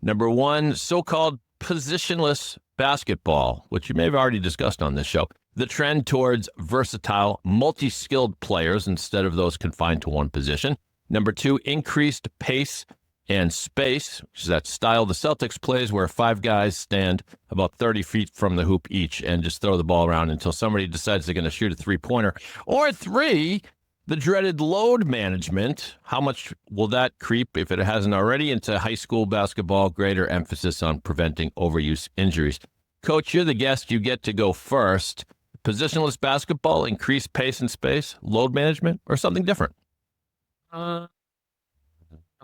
S1: Number 1, so-called positionless basketball, which you may have already discussed on this show. The trend towards versatile, multi-skilled players instead of those confined to one position. Number 2, increased pace and space, which is that style the Celtics plays where 5 guys stand about 30 feet from the hoop each and just throw the ball around until somebody decides they're going to shoot a 3-pointer. Or 3, the dreaded load management. How much will that creep, if it hasn't already, into high school basketball? Greater emphasis on preventing overuse injuries. Coach, you're the guest. You get to go first. Positionless basketball, increased pace and space, load management, or something different?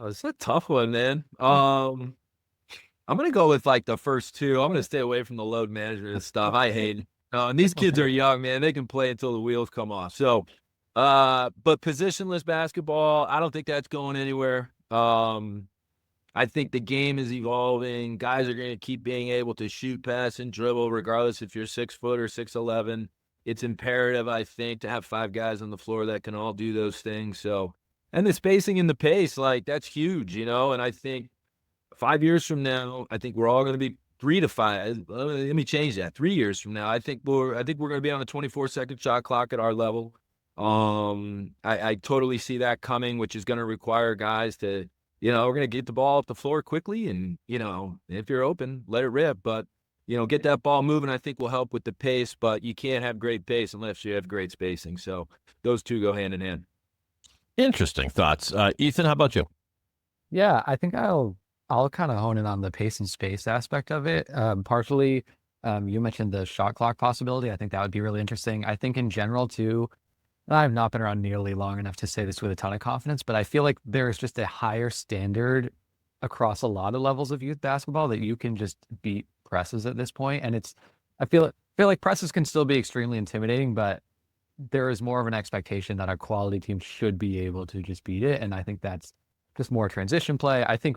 S6: It's a tough one, man. I'm gonna go with like the first 2. I'm gonna stay away from the load management and stuff. I hate it. And these kids are young, man. They can play until the wheels come off. So, but positionless basketball, I don't think that's going anywhere. I think the game is evolving. Guys are going to keep being able to shoot, pass, and dribble, regardless if you're 6 foot or 6'11". It's imperative, I think, to have 5 guys on the floor that can all do those things. So, and the spacing and the pace, like that's huge, you know. And I think 5 years from now, I think we're all going to be 3 to 5. Let me change that. 3 years from now, I think we're going to be on a 24-second shot clock at our level. I totally see that coming, which is going to require guys to, you know, we're going to get the ball up the floor quickly, and, you know, if you're open, let it rip. But, you know, get that ball moving, I think will help with the pace, but you can't have great pace unless you have great spacing. So those 2 go hand in hand.
S1: Interesting thoughts. Ethan, how about you?
S3: Yeah, I think I'll kind of hone in on the pace and space aspect of it. Partially, you mentioned the shot clock possibility. I think that would be really interesting. I think in general too, I've not been around nearly long enough to say this with a ton of confidence, but I feel like there's just a higher standard across a lot of levels of youth basketball that you can just beat presses at this point. And I feel like presses can still be extremely intimidating, but there is more of an expectation that a quality team should be able to just beat it. And I think that's just more transition play. I think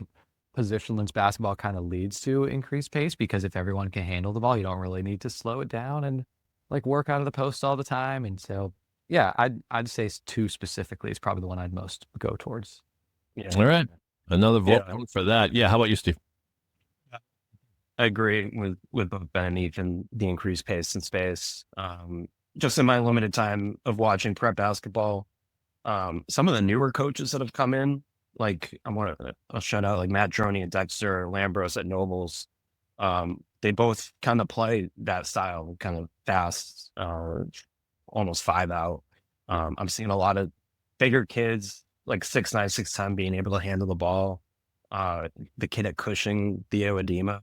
S3: positionless basketball kind of leads to increased pace, because if everyone can handle the ball, you don't really need to slow it down and like work out of the post all the time. And so, yeah, I'd say 2 specifically is probably the one I'd most go towards.
S2: Yeah.
S1: All right. Another vote for that. Yeah. How about you, Steve?
S2: I agree with both Ben and Ethan, the increased pace and space. Just in my limited time of watching prep basketball, some of the newer coaches that have come in, like I'll shout out like Matt Droney and Dexter Lambros at Nobles. They both kind of play that style, kind of fast, almost 5 out. I'm seeing a lot of bigger kids, like 6'9", 6'10", being able to handle the ball. The kid at Cushing, Theo Adema,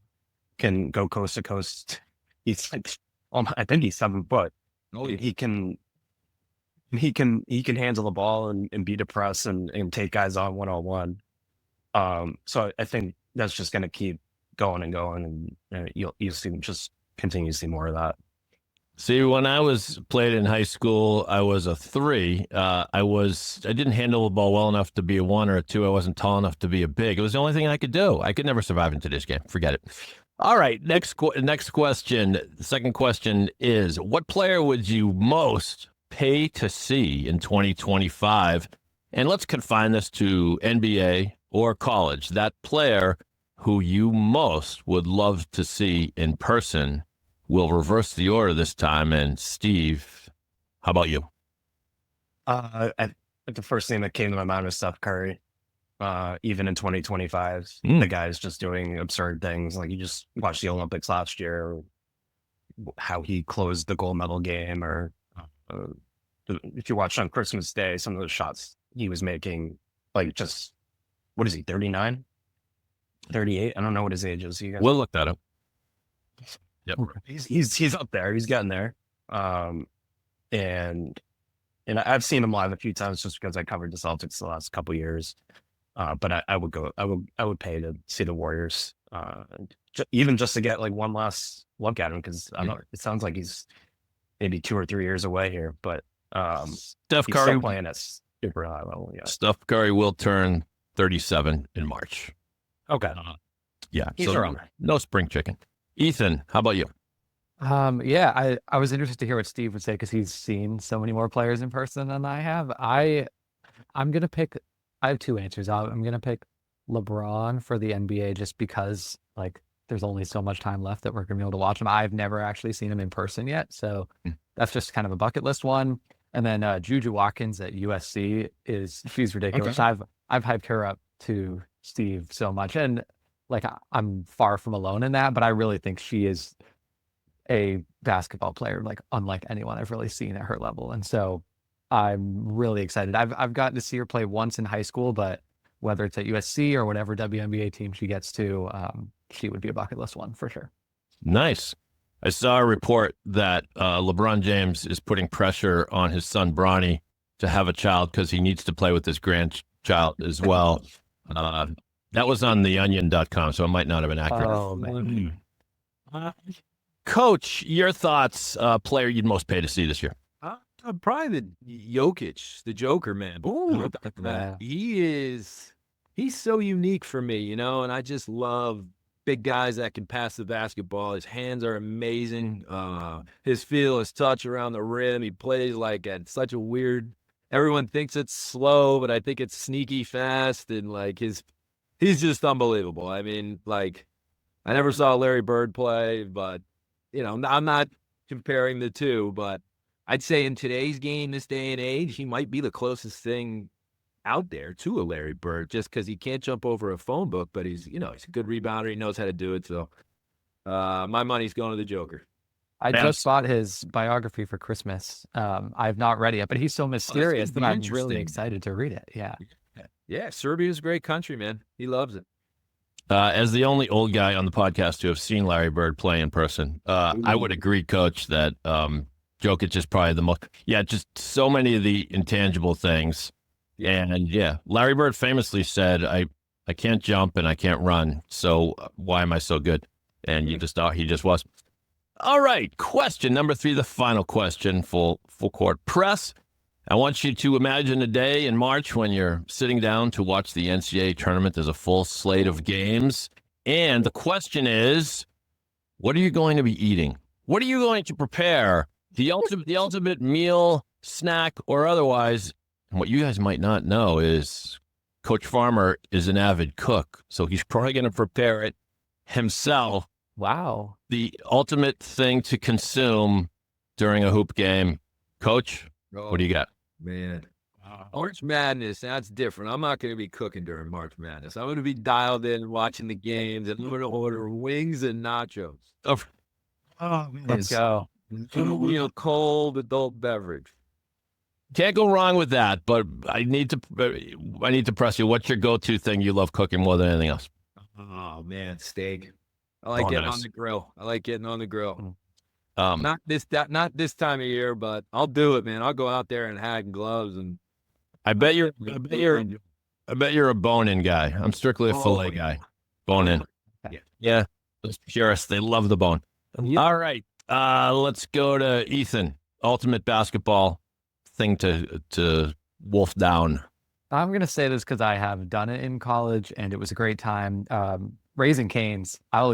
S2: can go coast to coast. He's like, I think he's 7 foot.
S4: Oh,
S2: He can he can handle the ball and beat a press and take guys on one-on-one. So I think that's just going to keep going and going, and you'll see just continue to see more of that.
S1: See, when I played in high school, I was a 3. I didn't handle the ball well enough to be a 1 or a 2. I wasn't tall enough to be a big. It was the only thing I could do. I could never survive in today's game. Forget it. All right, next question. The second question is, what player would you most pay to see in 2025? And let's confine this to NBA or college. That player who you most would love to see in person. We'll reverse the order this time. And Steve, how about you?
S2: The first thing that came to my mind was Steph Curry. Even in 2025, the guy's just doing absurd things. Like, you just watched the Olympics last year, how he closed the gold medal game, or if you watched on Christmas Day, some of the shots he was making, like, just, what is he, 39? 38? I don't know what his age is.
S1: We'll look that up. Yep.
S2: He's up there. He's getting there. And I've seen him live a few times just because I covered the Celtics the last couple of years. But I would pay to see the Warriors, even just to get like one last look at him, because it sounds like he's maybe 2 or 3 years away here. But
S1: Steph
S2: he's
S1: Curry
S2: still playing at super high level. Yeah.
S1: Steph Curry will turn 37 in March.
S2: Okay.
S1: Yeah.
S2: He's around there.
S1: No spring chicken. Ethan, how about you?
S3: Yeah, I was interested to hear what Steve would say, because he's seen so many more players in person than I have. I'm gonna pick. I have 2 answers. I'm gonna pick LeBron for the NBA, just because, like, there's only so much time left that we're gonna be able to watch him. I've never actually seen him in person yet, so that's just kind of a bucket list one. And then Juju Watkins at USC she's ridiculous.
S1: Okay.
S3: I've hyped her up to Steve so much, and like, I'm far from alone in that, but I really think she is a basketball player, like, unlike anyone I've really seen at her level. And so I'm really excited. I've gotten to see her play once in high school, but whether it's at USC or whatever WNBA team she gets to, she would be a bucket list one for sure.
S1: Nice. I saw a report that LeBron James is putting pressure on his son Bronny to have a child because he needs to play with his grandchild as well. That was on theonion.com, so it might not have been accurate.
S3: Oh, man.
S1: Coach, your thoughts, player you'd most pay to see this year?
S6: Probably the Jokic, the Joker, man.
S3: Ooh,
S6: Man. He's so unique for me, and I just love big guys that can pass the basketball. His hands are amazing. His feel, his touch around the rim. He plays like at such a weird, everyone thinks it's slow, but I think it's sneaky fast, and like he's just unbelievable. I mean, like, I never saw Larry Bird play, but I'm not comparing the two, but I'd say in today's game, this day and age, he might be the closest thing out there to a Larry Bird, just because he can't jump over a phone book, but he's a good rebounder. He knows how to do it. So my money's going to the Joker.
S3: I just bought his biography for Christmas. I've not read it yet, but he's so mysterious that I'm really excited to read it. Yeah.
S6: Yeah, Serbia's a great country, man. He loves it.
S1: As the only old guy on the podcast to have seen Larry Bird play in person, I would agree, Coach, that Jokic is probably the most, just so many of the intangible things. And Larry Bird famously said, I can't jump and I can't run, so why am I so good? And you just thought he just was. All right, question number 3, the final question, full court press. I want you to imagine a day in March when you're sitting down to watch the NCAA tournament. There's a full slate of games. And the question is, what are you going to be eating? What are you going to prepare? The ultimate meal, snack, or otherwise. And what you guys might not know is Coach Farmer is an avid cook, so he's probably going to prepare it himself.
S3: Wow.
S1: The ultimate thing to consume during a hoop game. Coach, what do you got?
S6: Man, March Madness, that's different. I'm not going to be cooking during March Madness. I'm going to be dialed in watching the games, and I'm going to order wings and nachos.
S1: Oh,
S3: man. Let's go.
S6: Cold adult beverage.
S1: Can't go wrong with that, but I need to press you. What's your go-to thing you love cooking more than anything else?
S6: Oh, man, steak. I like getting on the grill. Not this time of year, but I'll do it, man. I'll go out there and hat and gloves, and
S1: I bet you're a bone-in guy. I'm strictly a fillet guy. Bone-in. Yeah. Those purists, they love the bone.
S3: Yep.
S1: All right. Let's go to Ethan. Ultimate basketball thing to wolf down.
S3: I'm going to say this because I have done it in college and it was a great time. Raising Cane's, we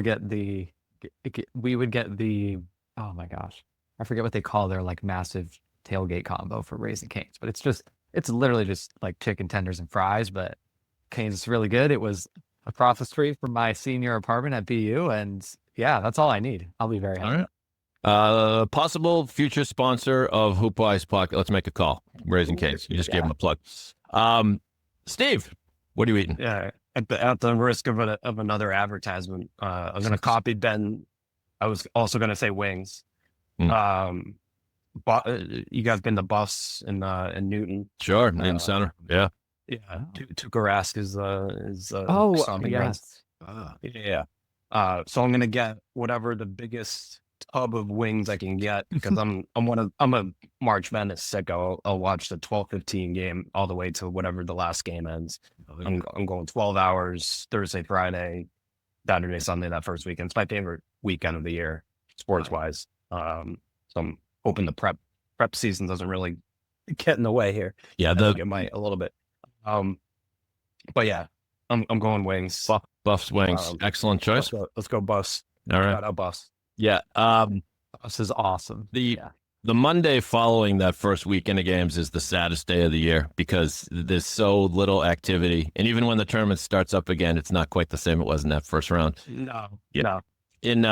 S3: would get the, oh my gosh, I forget what they call their like massive tailgate combo for Raising Cane's, but it's literally just like chicken tenders and fries, but Cane's is really good. It was across the street from my senior apartment at BU, and yeah, that's all I need. I'll be very happy.
S1: All right. Possible future sponsor of HoopWise Podcast. Let's make a call. Raising Cane's. You just gave him a plug. Steve, what are you eating?
S2: Yeah, at the risk of another advertisement, I'm going to copy Ben. I was also going to say wings. But you guys been to Buffs in Newton?
S1: Sure, Newton Center. Yeah.
S2: Yeah, Tukarask is stomping ground. Yeah. So I'm gonna get whatever the biggest tub of wings I can get because I'm a March Madness sicko. I'll watch the 12-15 game all the way to whatever the last game ends. I'm going 12 hours Thursday, Friday, Saturday, Sunday. That first weekend. It's my favorite weekend of the year, sports wise. So I'm hoping the prep season doesn't really get in the way here.
S1: Yeah,
S2: it might a little bit. But yeah, I'm going wings.
S1: Buffs wings. Excellent choice.
S2: Let's go Buffs.
S1: All right.
S2: Shout out Buffs.
S1: Yeah.
S3: This is awesome.
S1: The Monday following that first weekend of games is the saddest day of the year because there's so little activity. And even when the tournament starts up again, it's not quite the same it was in that first round.
S2: No.
S1: In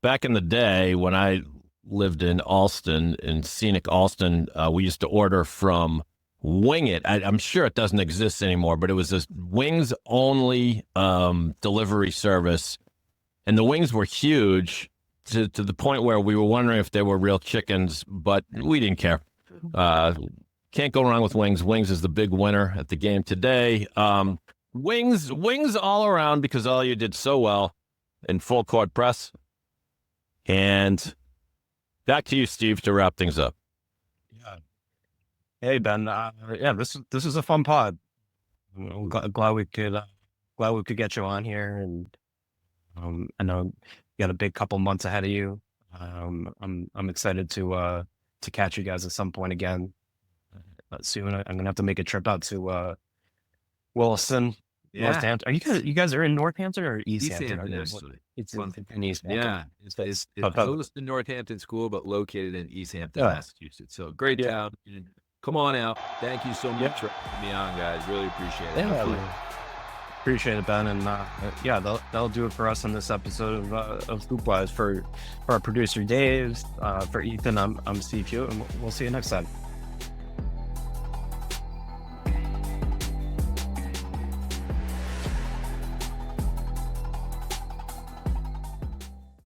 S1: back in the day when I lived in Alston, in scenic Alston, we used to order from Wing It. I'm sure it doesn't exist anymore, but it was a wings only delivery service. And the wings were huge to the point where we were wondering if they were real chickens, but we didn't care. Can't go wrong with wings. Wings is the big winner at the game today. Wings all around because all you did so well in full court press. And back to you, Steve, to wrap things up.
S2: Yeah. Hey Ben, this is a fun pod. I'm glad we could get you on here, and I know you got a big couple months ahead of you. I'm excited to catch you guys at some point again soon. I'm gonna have to make a trip out to Williston, Northampton. You guys are in Northampton or East Hampton? It's in East Hampton.
S6: Yeah, it's Williston Northampton School, but located in East Hampton, Massachusetts. So great town. Come on out. Thank you so much for having me on, guys. Really appreciate it.
S2: Yeah, appreciate it, Ben. And that'll do it for us on this episode of HoopWise. For our producer Dave, for Ethan, I'm Steve Hewitt, and we'll see you next time.